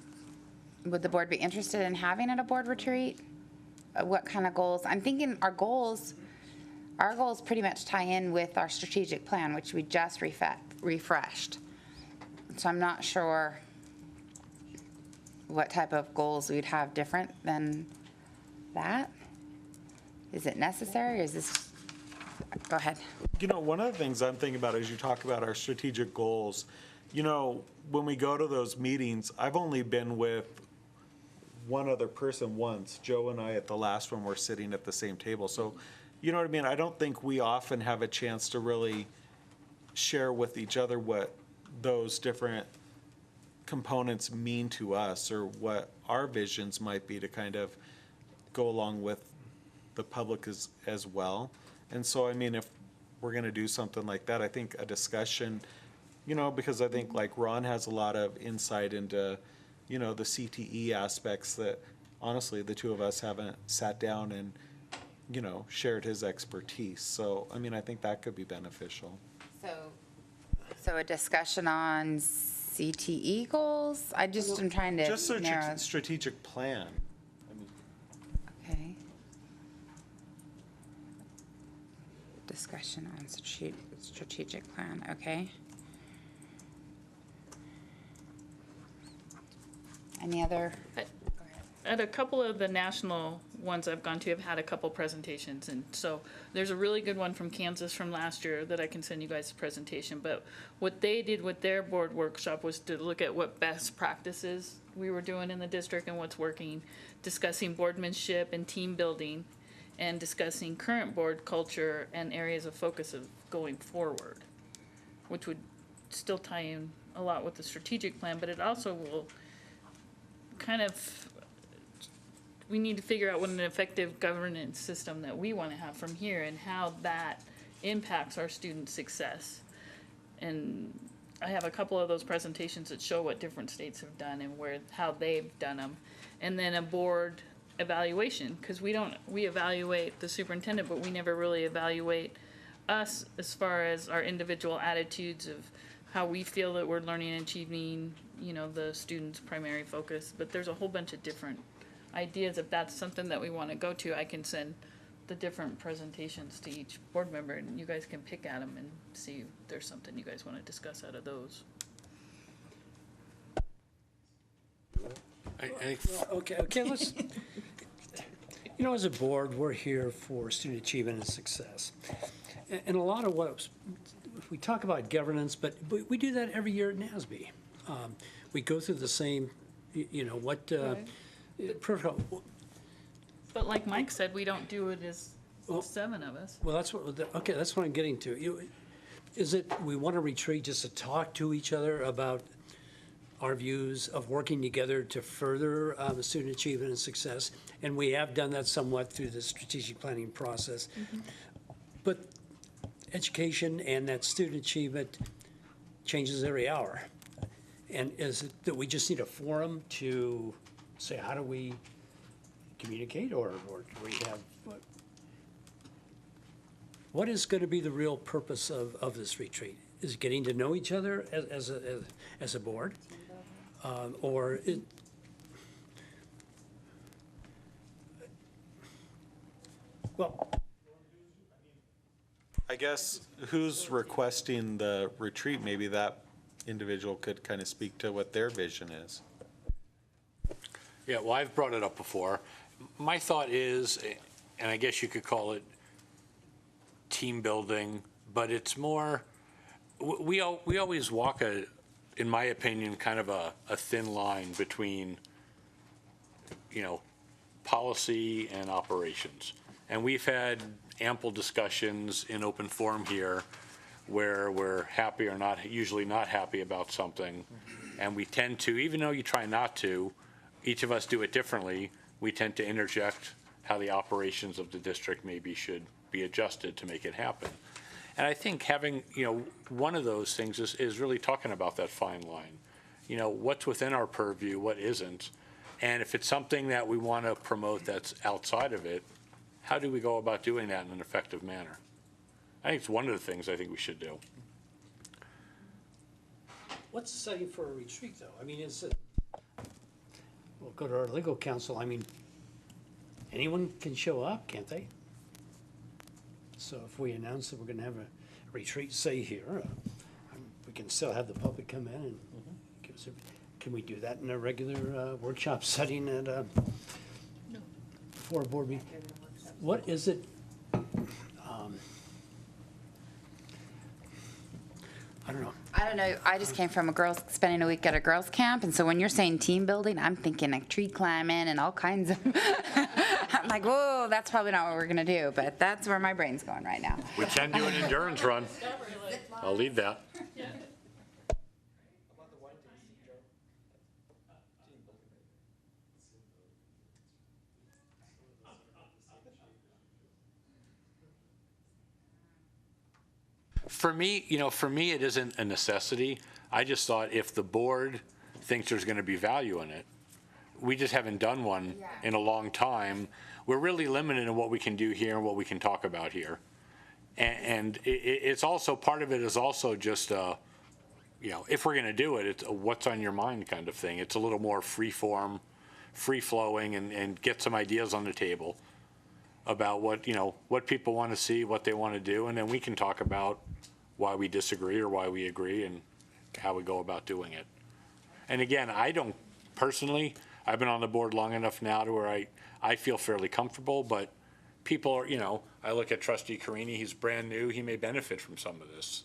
would the board be interested in having at a board retreat? What kind of goals? I'm thinking our goals pretty much tie in with our strategic plan, which we just refreshed. So I'm not sure what type of goals we'd have different than that. Is it necessary? Is this, go ahead. One of the things I'm thinking about as you talk about our strategic goals, when we go to those meetings, I've only been with one other person once. Joe and I at the last one were sitting at the same table. So, you know what I mean? I don't think we often have a chance to really share with each other what those different components mean to us or what our visions might be to kind of go along with the public as well. And so, I mean, if we're going to do something like that, I think a discussion, because I think like Ron has a lot of insight into, the CTE aspects that honestly the two of us haven't sat down and, shared his expertise. So, I mean, I think that could be beneficial. So a discussion on CTE goals? I'm trying to Just a narrow. strategic plan. Okay. Discussion on strategic plan, okay. Any other? At a couple of the national ones I've gone to, have had a couple presentations, and so there's a really good one from Kansas from last year that I can send you guys a presentation. But what they did with their board workshop was to look at what best practices we were doing in the district and what's working, discussing boardmanship and team building, and discussing current board culture and areas of focus of going forward, which would still tie in a lot with the strategic plan, but it also will kind of, we need to figure out what an effective governance system that we want to have from here and how that impacts our student success. And I have a couple of those presentations that show what different states have done and how they've done them. And then a board evaluation, because we evaluate the superintendent, but we never really evaluate us as far as our individual attitudes of how we feel that we're learning and achieving, the student's primary focus. But there's a whole bunch of different ideas. If that's something that we want to go to, I can send the different presentations to each board member, and you guys can pick at them and see if there's something you guys want to discuss out of those. Okay, let's, as a board, we're here for student achievement and success. And a lot of we talk about governance, but we do that every year at NASB. We go through the same, protocol. But like Mike said, we don't do it as 7 of us. Well, that's what I'm getting to. Is it, we want to retreat just to talk to each other about our views of working together to further student achievement and success? And we have done that somewhat through the strategic planning process. But education and that student achievement changes every hour. And is it that we just need a forum to say, how do we communicate, or do we have, what is going to be the real purpose of this retreat? Is getting to know each other as a board? Or it, well, I guess who's requesting the retreat, maybe that individual could kind of speak to what their vision is. Yeah, well, I've brought it up before. My thought is, and I guess you could call it team building, but it's more, we always walk in my opinion, kind of a thin line between, policy and operations. And we've had ample discussions in open forum here where we're happy or not, usually not happy about something. And we tend to, even though you try not to, each of us do it differently, we tend to interject how the operations of the district maybe should be adjusted to make it happen. And I think having, one of those things is really talking about that fine line. What's within our purview, what isn't? And if it's something that we want to promote that's outside of it, how do we go about doing that in an effective manner? I think it's one of the things I think we should do. what's the setting for a retreat, though? I mean, is it, we'll go to our legal counsel, I mean, anyone can show up, can't they? So if we announce that we're gonna have a retreat, say here, we can still have the public come in and give us can we do that in a regular workshop setting at for a board meeting? What is it? I don't know. I don't know. I just came from spending a week at a girls' camp, and so when you're saying team building, I'm thinking like tree climbing and all kinds of. I'm like, whoa, that's probably not what we're gonna do, but that's where my brain's going right now. We can do an endurance run. I'll lead that. For me, it isn't a necessity. I just thought if the board thinks there's going to be value in it, we just haven't done one in a long time. We're really limited in what we can do here and what we can talk about here. And it's also, part of it is also just, if we're going to do it, it's a what's on your mind kind of thing. It's a little more free form, free flowing, and get some ideas on the table about what people want to see, what they want to do, and then we can talk about why we disagree or why we agree and how we go about doing it. And again, I don't personally, I've been on the board long enough now to where I feel fairly comfortable, but people are, I look at Trustee Carini, he's brand new, he may benefit from some of this,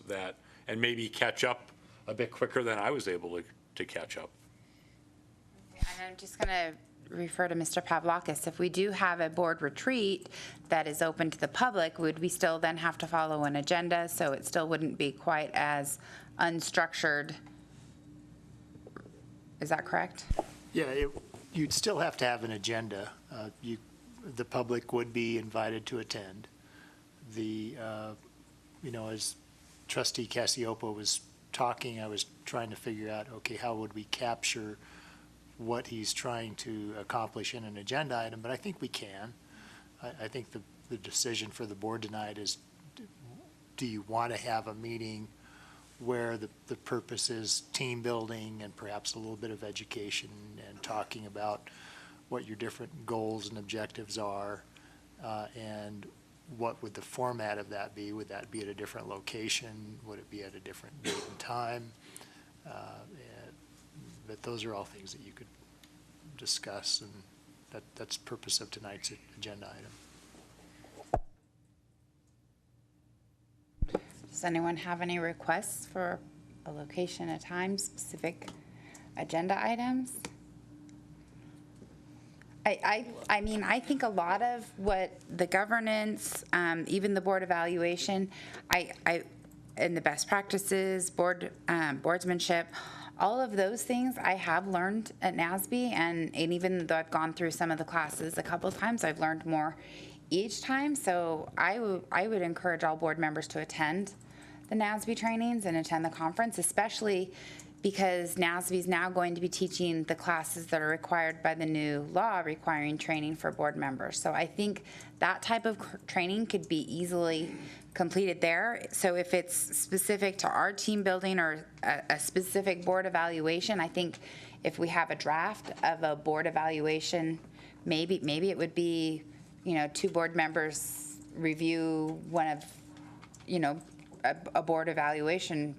and maybe catch up a bit quicker than I was able to catch up. And I'm just gonna refer to Mr. Pavlakis. If we do have a board retreat that is open to the public, would we still then have to follow an agenda? So it still wouldn't be quite as unstructured. Is that correct? Yeah, you'd still have to have an agenda. The public would be invited to attend. As Trustee Cassiopo was talking, I was trying to figure out, okay, how would we capture what he's trying to accomplish in an agenda item, but I think we can. I think the decision for the board tonight is, do you want to have a meeting where the purpose is team building and perhaps a little bit of education and talking about what your different goals and objectives are, and what would the format of that be? Would that be at a different location? Would it be at a different date and time? But those are all things that you could discuss, and that's the purpose of tonight's agenda item. Does anyone have any requests for a location, a time, specific agenda items? I mean, I think a lot of what the governance, even the board evaluation, and the best practices, boardsmanship, all of those things I have learned at NASB, and even though I've gone through some of the classes a couple of times, I've learned more each time. So I would encourage all board members to attend the NASB trainings and attend the conference, especially because NASB is now going to be teaching the classes that are required by the new law requiring training for board members. So I think that type of training could be easily completed there. So if it's specific to our team building or a specific board evaluation, I think if we have a draft of a board evaluation, maybe it would be, 2 board members review one of, a board evaluation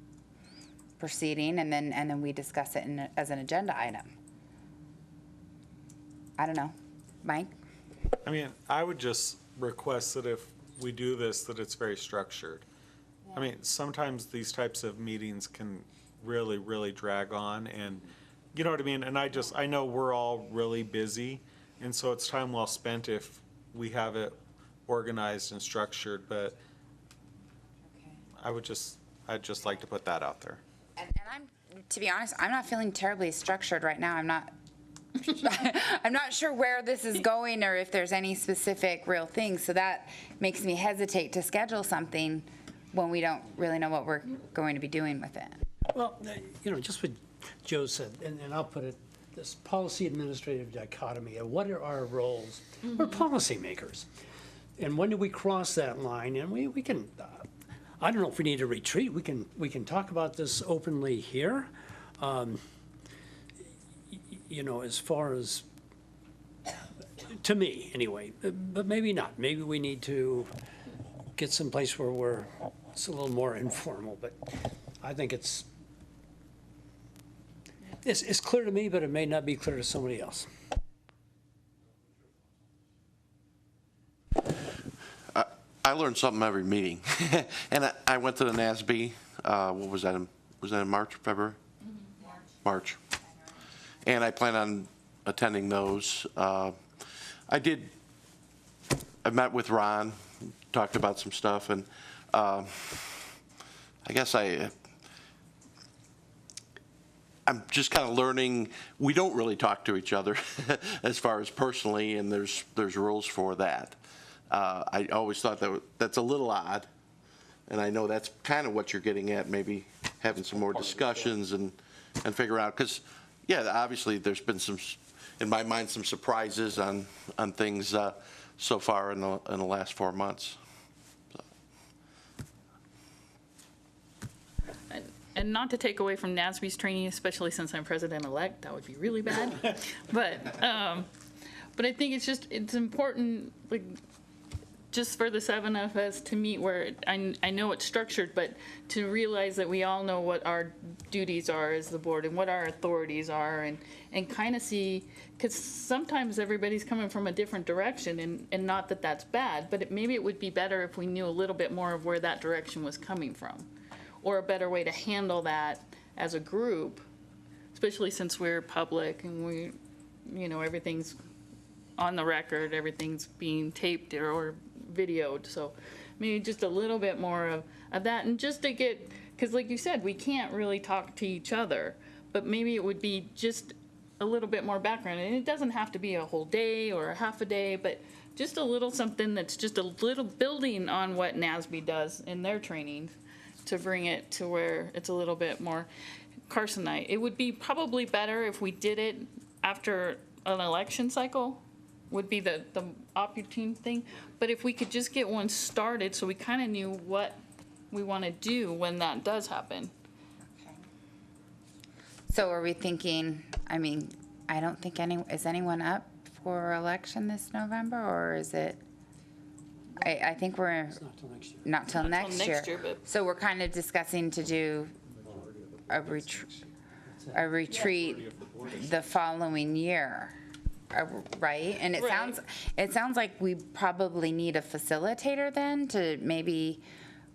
proceeding, and then we discuss it as an agenda item. I don't know. Mike? I mean, I would just request that if we do this, that it's very structured. I mean, sometimes these types of meetings can really, really drag on, and you know what I mean? And I know we're all really busy, and so it's time well spent if we have it organized and structured, but I'd just like to put that out there. And to be honest, I'm not feeling terribly structured right now. I'm not sure where this is going or if there's any specific real things. So that makes me hesitate to schedule something when we don't really know what we're going to be doing with it. Well, just what Joe said, and I'll put it, this policy administrative dichotomy of what are our roles? We're policymakers. And when do we cross that line? And we can, I don't know if we need a retreat. We can talk about this openly here. As far as, to me anyway, but maybe not. Maybe we need to get someplace where it's a little more informal, but I think it's clear to me, but it may not be clear to somebody else. I learn something every meeting. And I went to the NASB, what was that in March or February? March. And I plan on attending those. I met with Ron, talked about some stuff, and I guess I'm just kind of learning, we don't really talk to each other as far as personally, and there's rules for that. I always thought that's a little odd, and I know that's kind of what you're getting at, maybe having some more discussions and figure out, because, yeah, obviously there's been some, in my mind, some surprises on things so far in the last 4 months. And not to take away from NASB's training, especially since I'm president-elect, that would be really bad. But I think it's important, like, just for the 7 of us to meet where I know it's structured, but to realize that we all know what our duties are as the board and what our authorities are, and kind of see, because sometimes everybody's coming from a different direction, and not that that's bad, but maybe it would be better if we knew a little bit more of where that direction was coming from, or a better way to handle that as a group, especially since we're public and everything's on the record, everything's being taped or videoed, so maybe just a little bit more of that, and just to get, because like you said, we can't really talk to each other, but maybe it would be just a little bit more background, and it doesn't have to be a whole day or a half a day, but just a little something that's just a little building on what NASB does in their trainings to bring it to where it's a little bit more Carsonite. It would be probably better if we did it after an election cycle, would be the opportune thing. But if we could just get one started so we kind of knew what we want to do when that does happen. So are we thinking, I mean, I don't think is anyone up for election this November, or is it? I think we're. It's not till next year. Not till next year. But So we're kind of discussing to do a retreat the following year, right? And it Right. sounds like we probably need a facilitator then to maybe,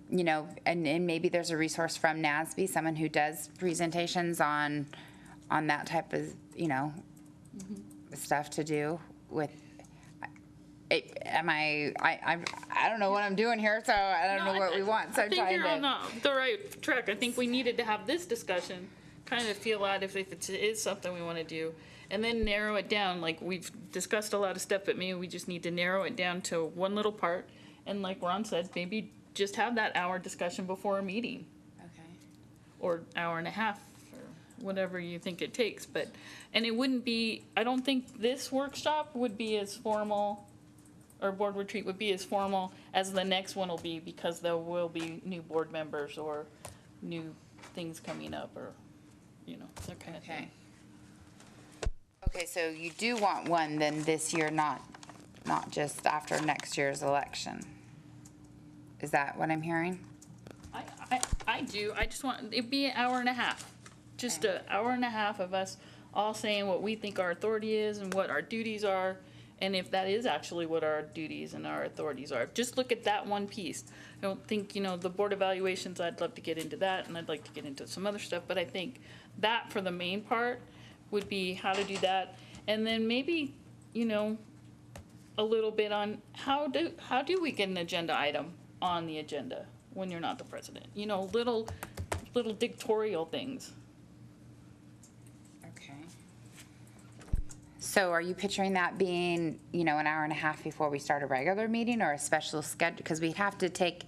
and maybe there's a resource from NASB, someone who does presentations on that type of, stuff to do with. I don't know what I'm doing here, so I don't know what we want. So I think you're on the right track. I think we needed to have this discussion, kind of feel out if it is something we want to do, and then narrow it down. Like, we've discussed a lot of stuff, but maybe we just need to narrow it down to one little part. And like Ron said, maybe just have that hour discussion before a meeting. Okay. Or hour and a half, or whatever you think it takes. And it wouldn't be, I don't think this workshop would be as formal, or board retreat would be as formal as the next one will be, because there will be new board members or new things coming up, or, that kind of thing. Okay, so you do want one then this year, not just after next year's election. Is that what I'm hearing? I do. I just want, it'd be an hour and a half. Just an hour and a half of us all saying what we think our authority is and what our duties are, and if that is actually what our duties and our authorities are. Just look at that one piece. I don't think, the board evaluations, I'd love to get into that, and I'd like to get into some other stuff, but I think that for the main part would be how to do that. And then maybe, a little bit on how do we get an agenda item on the agenda when you're not the president? Little dictatorial things. Okay. So are you picturing that being, an hour and a half before we start a regular meeting, or a special schedule? Because we'd have to take,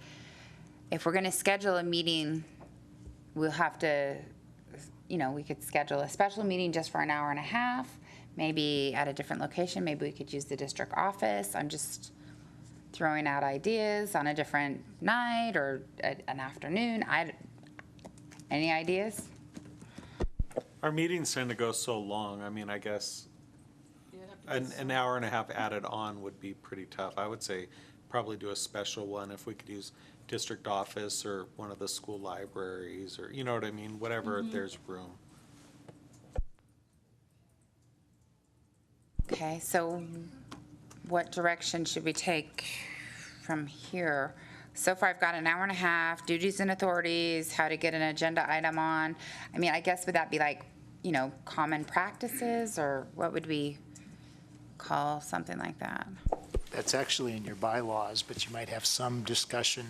if we're going to schedule a meeting, we'll have to, we could schedule a special meeting just for an hour and a half, maybe at a different location. Maybe we could use the district office. I'm just throwing out ideas on a different night or an afternoon. Any ideas? Our meetings tend to go so long. I mean, I guess an hour and a half added on would be pretty tough. I would say probably do a special one if we could use district office or one of the school libraries, or, you know what I mean, whatever, there's room. Okay, so what direction should we take from here? So far, I've got an hour and a half, duties and authorities, how to get an agenda item on. I mean, I guess would that be like, common practices, or what would we call something like that? That's actually in your bylaws, but you might have some discussion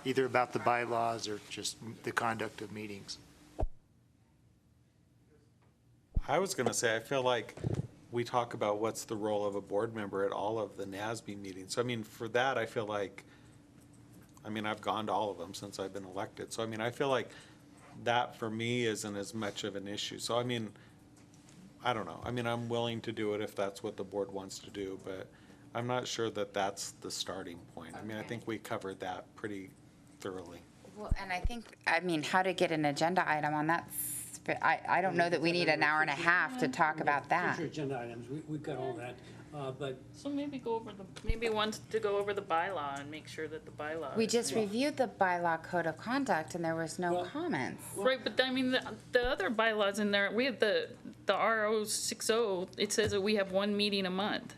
either about the bylaws or just the conduct of meetings. I was going to say, I feel like we talk about what's the role of a board member at all of the NASB meetings. So, I mean, for that, I feel like, I've gone to all of them since I've been elected. So, I feel like that for me isn't as much of an issue. So, I don't know. I'm willing to do it if that's what the board wants to do, but I'm not sure that that's the starting point. I think we covered that pretty thoroughly. Well, and I think, how to get an agenda item on that, I don't know that we need an hour and a half to talk about that. Future agenda items, we've got all that, but. So maybe once to go over the bylaw and make sure that the bylaw. We just reviewed the bylaw code of conduct and there was no comments. Right, but the other bylaws in there, we have the RO60, it says that we have one meeting a month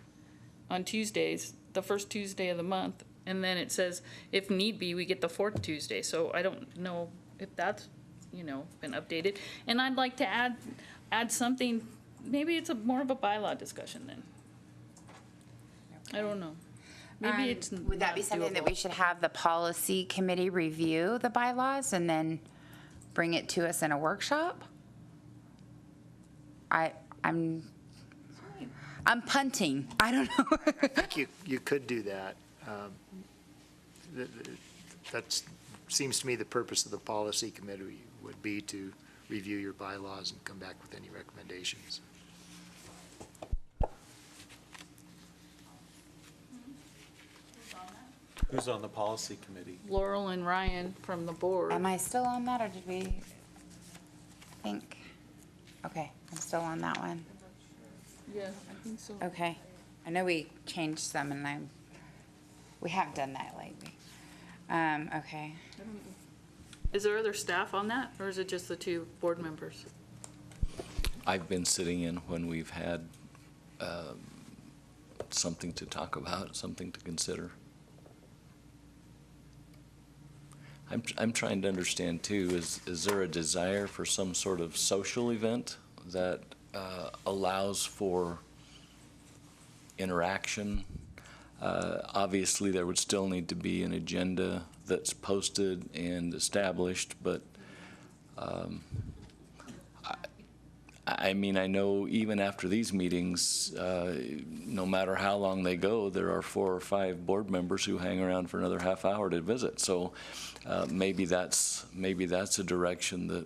on Tuesdays, the first Tuesday of the month. And then it says, if need be, we get the fourth Tuesday. So I don't know if that's, been updated. And I'd like to add something maybe it's more of a bylaw discussion then. I don't know. Maybe it's Would that be not something that doable. we should have the policy committee review the bylaws and then bring it to us in a workshop? I'm punting. I don't know. I think you could do that. That seems to me the purpose of the policy committee would be to review your bylaws and come back with any recommendations. Who's on the policy committee? Laurel and Ryan from the board. Am I still on that, or did we think? Okay, I'm still on that one. Yeah, I think so. Okay. I know we changed some, and we haven't done that lately. Okay. Is there other staff on that, or is it just the two board members? I've been sitting in when we've had something to talk about, something to consider. I'm trying to understand too, is there a desire for some sort of social event that allows for interaction? Obviously, there would still need to be an agenda that's posted and established, but I mean, I know even after these meetings, no matter how long they go, there are 4 or 5 board members who hang around for another half hour to visit. So maybe that's a direction that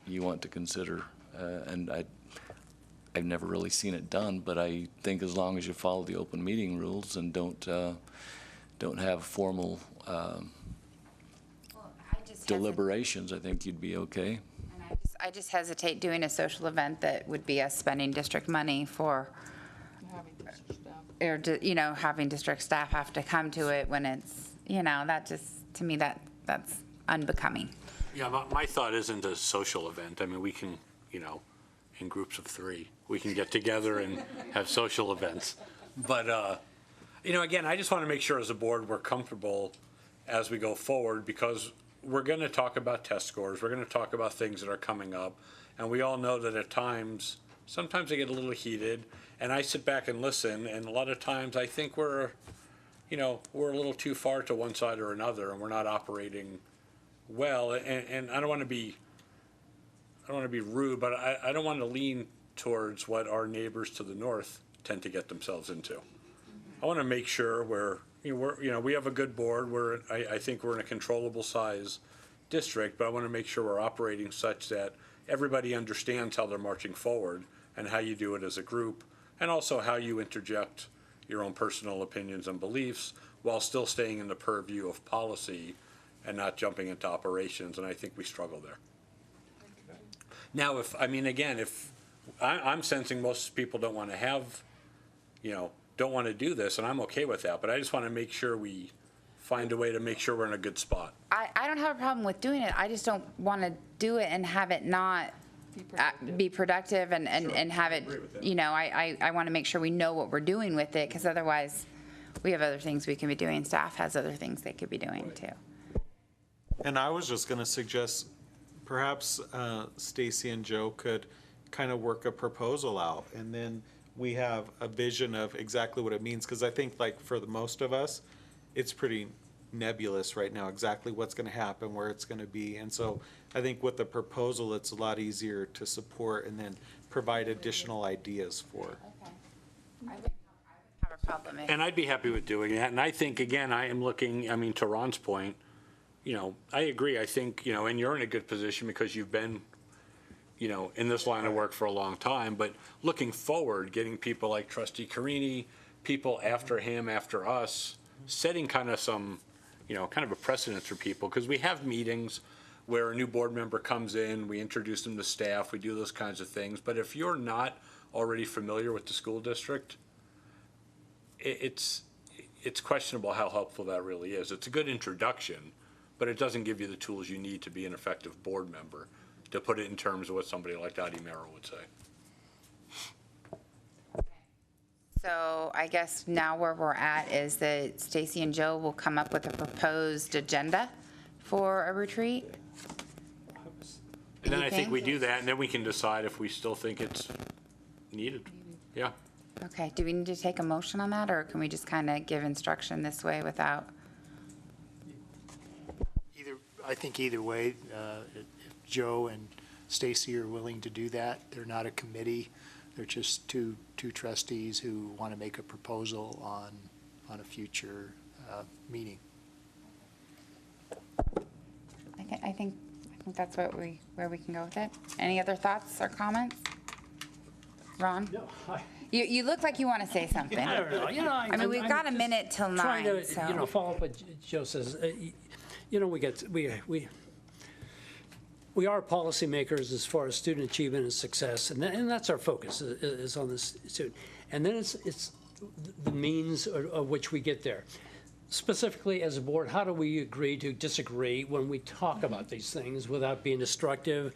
you want to consider. And I've never really seen it done, but I think as long as you follow the open meeting rules and don't have formal deliberations, I think you'd be okay. I just hesitate doing a social event that would be us spending district money for, or, having district staff have to come to it when it's, that just, to me, that's unbecoming. Yeah, my thought isn't a social event. I mean, we can, in groups of 3, we can get together and have social events. But, again, I just want to make sure as a board we're comfortable as we go forward, because we're going to talk about test scores. We're going to talk about things that are coming up. And we all know that at times, sometimes they get a little heated. And I sit back and listen. And a lot of times I think we're a little too far to one side or another, and we're not operating well. And I don't want to be rude, but I don't want to lean towards what our neighbors to the north tend to get themselves into. I want to make sure we have a good board. I think we're in a controllable size district, but I want to make sure we're operating such that everybody understands how they're marching forward and how you do it as a group, and also how you interject your own personal opinions and beliefs while still staying in the purview of policy and not jumping into operations. And I think we struggle there. Now, if I'm sensing most people don't want to have, don't want to do this, and I'm okay with that, but I just want to make sure we find a way to make sure we're in a good spot. I don't have a problem with doing it. I just don't want to do it and have it not be productive and have it, I want to make sure we know what we're doing with it, because otherwise we have other things we can be doing. Staff has other things they could be doing too. And I was just going to suggest perhaps Stacy and Joe could kind of work a proposal out, and then we have a vision of exactly what it means, because I think like for the most of us, it's pretty nebulous right now exactly what's going to happen, where it's going to be. And so I think with the proposal, it's a lot easier to support and then provide additional ideas for. Okay. I would have a problem if. And I'd be happy with doing that. And I think, again, I am looking, to Ron's point, I agree. I think, and you're in a good position because you've been, in this line of work for a long time. But looking forward, getting people like Trustee Carini, people after him, after us, setting kind of some, kind of a precedent for people. Because we have meetings where a new board member comes in, we introduce them to staff, we do those kinds of things. But if you're not already familiar with the school district, it's questionable how helpful that really is. It's a good introduction, but it doesn't give you the tools you need to be an effective board member, to put it in terms of what somebody like Dottie Merrill would say. So I guess now where we're at is that Stacy and Joe will come up with a proposed agenda for a retreat. And then You I think we think? do that, and then we can decide if we still think it's needed. Yeah. Okay, do we need to take a motion on that, or can we just kind of give instruction this way without? I think either way, if Joe and Stacy are willing to do that, they're not a committee. They're just two trustees who want to make a proposal on a future meeting. I think that's where we can go with it. Any other thoughts or comments? Ron? No, You look like you want to say something. I don't know, I mean, we've got a minute till 9, trying to, so. follow up what Joe says. We are policymakers as far as student achievement and success, and that's our focus is on this student. And then it's the means of which we get there. Specifically, as a board, how do we agree to disagree when we talk about these things without being destructive,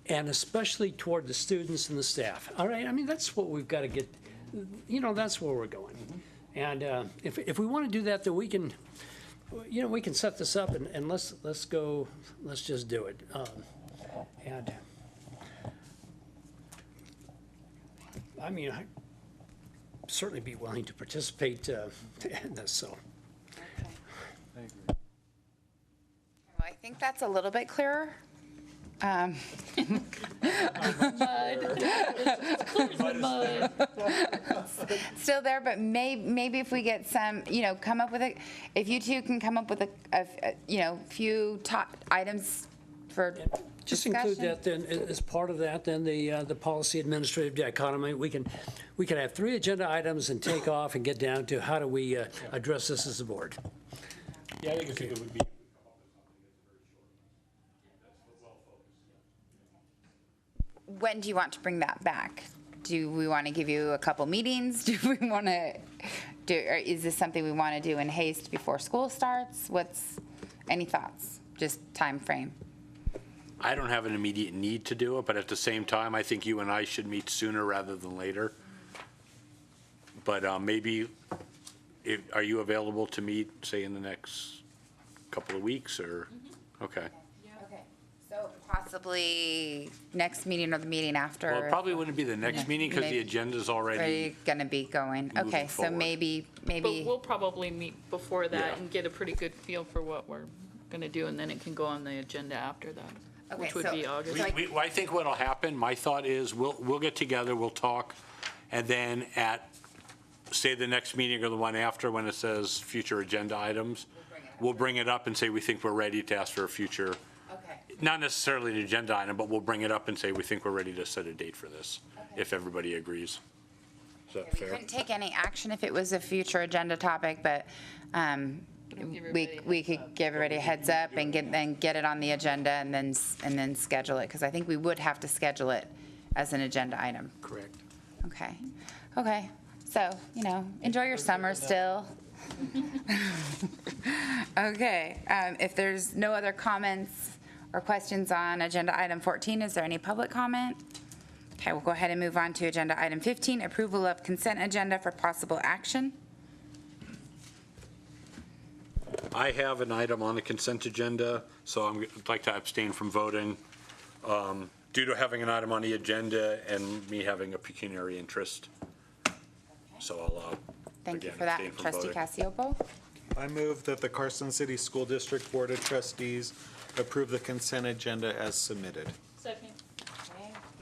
and especially toward the students and the staff? All right, I mean, that's what we've got to get, that's where we're going. And if we want to do that, then we can, we can set this up and let's just do it. And I mean, I'd certainly be willing to participate in this, so. Well, I think that's a little bit clearer. Still there, but maybe if we get some, come up with if you two can come up with a few top items for Just discussion. include that then, as part of that, then the policy administrative dichotomy, we can have 3 agenda items and take off and get down to how do we address this as a board. Yeah, I think it would be. When do you want to bring that back? Do we want to give you a couple meetings? Do we want to or is this something we want to do in haste before school starts? Any thoughts? Just time frame? I don't have an immediate need to do it, but at the same time, I think you and I should meet sooner rather than later. But maybe, are you available to meet, say, in the next couple of weeks, or? Okay. Okay, so possibly next meeting or the meeting after? Well, it probably wouldn't be the next meeting because the agenda's already. Going to be going. Okay, so forward. maybe. But we'll probably meet before that Yeah. and get a pretty good feel for what we're going to do, and then it can go on the agenda after that, which would be August. I think what'll happen, my thought is, we'll get together, we'll talk, and then at, say, the next meeting or the one after, when it says future agenda items, we'll bring it up and say we think we're ready to ask for a future, not necessarily an agenda item, but we'll bring it up and say we think we're ready to set a date for this, if everybody agrees. Is that We fair? couldn't take any action if it was a future agenda topic, but we could give everybody a heads up and get it on the agenda and then schedule it, because I think we would have to schedule it as an agenda item. Correct. Okay. So, enjoy your summer still. Okay, if there's no other comments or questions on agenda item 14, is there any public comment? Okay, we'll go ahead and move on to agenda item 15, approval of consent agenda for possible action. I have an item on the consent agenda, so I'd like to abstain from voting due to having an item on the agenda and me having a pecuniary interest. So I'll, Thank you again, for that, abstain from trustee voting. Casiopo. I move that the Carson City School District Board of Trustees approve the consent agenda as submitted. Second.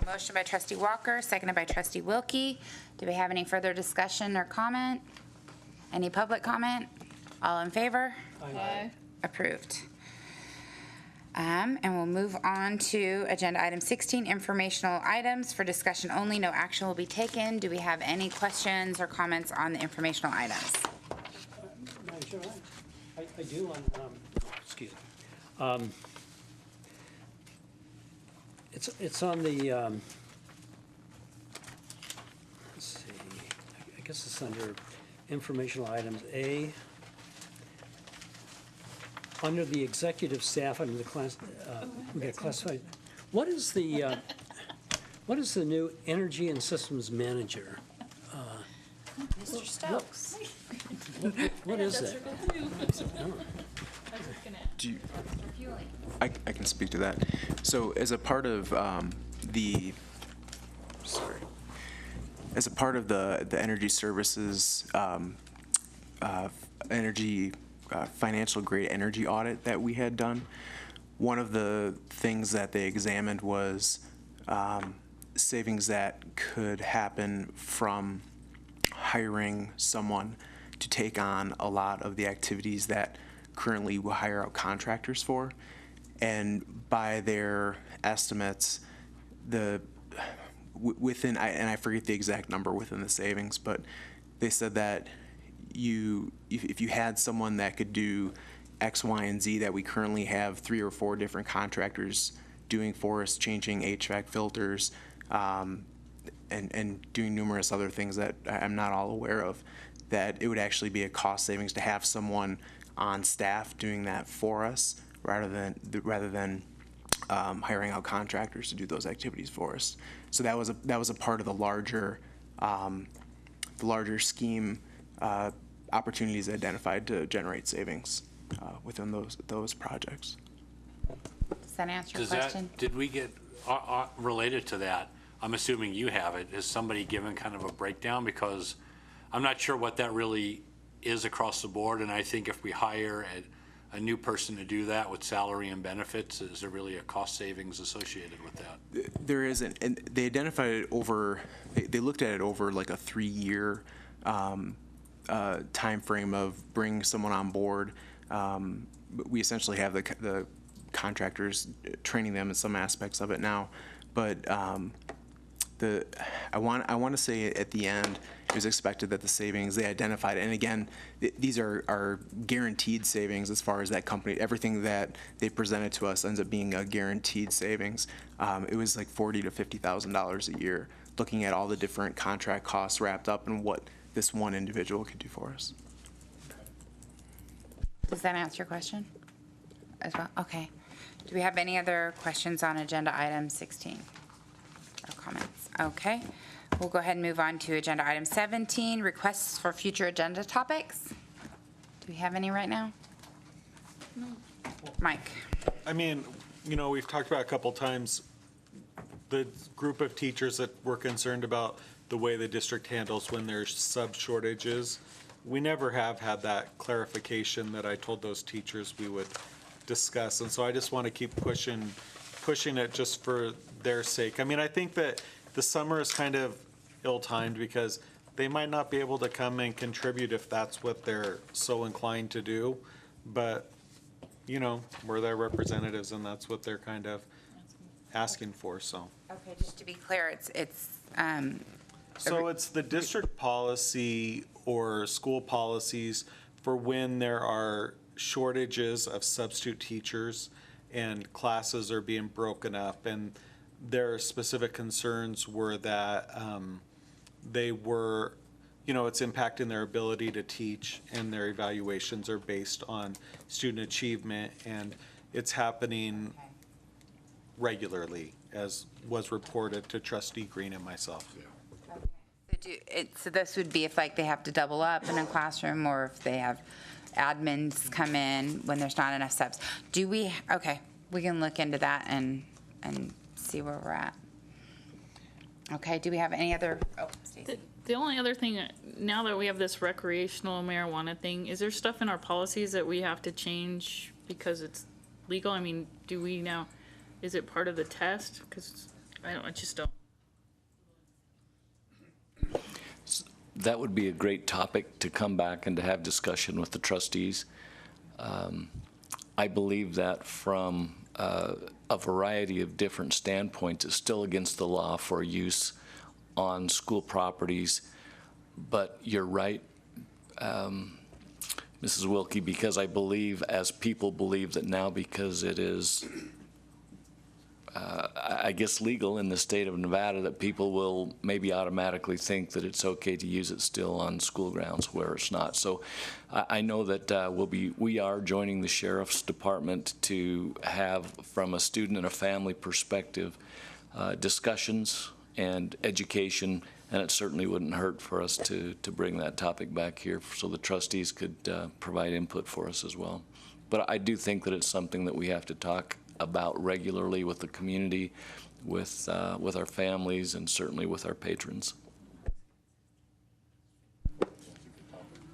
Motion by trustee Walker, seconded by trustee Wilkie. Do we have any further discussion or comment? Any public comment? All in favor? Aye. Approved. And we'll move on to agenda item 16, informational items for discussion only. No action will be taken. Do we have any questions or comments on the informational items? Madam Chair, I do on, excuse me. It's on the, let's see, I guess it's under informational items, A. Under the executive staff, under the class, we got classified. What is the new energy and systems manager? Mr. Stokes. What is that? Do you, I can speak to that. So as a part of as a part of the energy services financial grade energy audit that we had done, one of the things that they examined was savings that could happen from hiring someone to take on a lot of the activities that currently we hire out contractors for. And by their estimates, within, and I forget the exact number within the savings, but they said that if you had someone that could do X, Y, and Z that we currently have 3 or 4 different contractors doing for us, changing HVAC filters, and doing numerous other things that I'm not all aware of, that it would actually be a cost savings to have someone on staff doing that for us rather than hiring out contractors to do those activities for us. So that was a part of the larger scheme, opportunities identified to generate savings within those projects. Does that answer your question? Did we get, related to that, I'm assuming you have it, is somebody given kind of a breakdown? Because I'm not sure what that really is across the board, and I think if we hire a new person to do that with salary and benefits, is there really a cost savings associated with that? There isn't, and they identified it over, they looked at it over like a 3-year time frame of bringing someone on board. We essentially have the contractors training them in some aspects of it now, but I want to say at the end it was expected that the savings they identified, and again these are guaranteed savings as far as that company, everything that they presented to us ends up being a guaranteed savings. It was like $40,000 to $50,000 a year, looking at all the different contract costs wrapped up and what this one individual could do for us. Does that answer your question as well? Okay. Do we have any other questions on agenda item 16 or comments? Okay. We'll go ahead and move on to agenda item 17, requests for future agenda topics. Do we have any right now? No. Mike. I mean, we've talked about a couple times the group of teachers that were concerned about the way the district handles when there's sub shortages. We never have had that clarification that I told those teachers we would discuss. And so I just want to keep pushing it just for their sake. I mean, I think that the summer is kind of ill-timed because they might not be able to come and contribute if that's what they're so inclined to do. But, we're their representatives and that's what they're kind of asking for, so. Okay, just to be clear, So it's the district policy or school policies for when there are shortages of substitute teachers and classes are being broken up. And their specific concerns were that they were, it's impacting their ability to teach, and their evaluations are based on student achievement, and it's happening regularly, as was reported to Trustee Green and myself. So this would be if they have to double up in a classroom, or if they have admins come in when there's not enough subs. Okay, we can look into that and see where we're at. Okay, do we have any other, Stacey? The only other thing, now that we have this recreational marijuana thing, is there stuff in our policies that we have to change because it's legal? I mean, is it part of the test? Because I just don't. That would be a great topic to come back and to have discussion with the trustees. I believe that from a variety of different standpoints, it's still against the law for use on school properties. But you're right, Mrs. Wilkie, because I believe, as people believe that now, because it is I guess legal in the state of Nevada, that people will maybe automatically think that it's okay to use it still on school grounds where it's not. So I know that we are joining the sheriff's department to have, from a student and a family perspective, discussions and education, and it certainly wouldn't hurt for us to bring that topic back here so the trustees could provide input for us as well. But I do think that it's something that we have to talk about regularly with the community, with our families, and certainly with our patrons.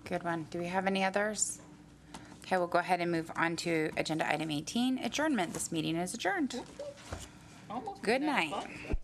Good one. Do we have any others? Okay, we'll go ahead and move on to agenda item 18, adjournment. This meeting is adjourned. Almost Good 9 night. o'clock.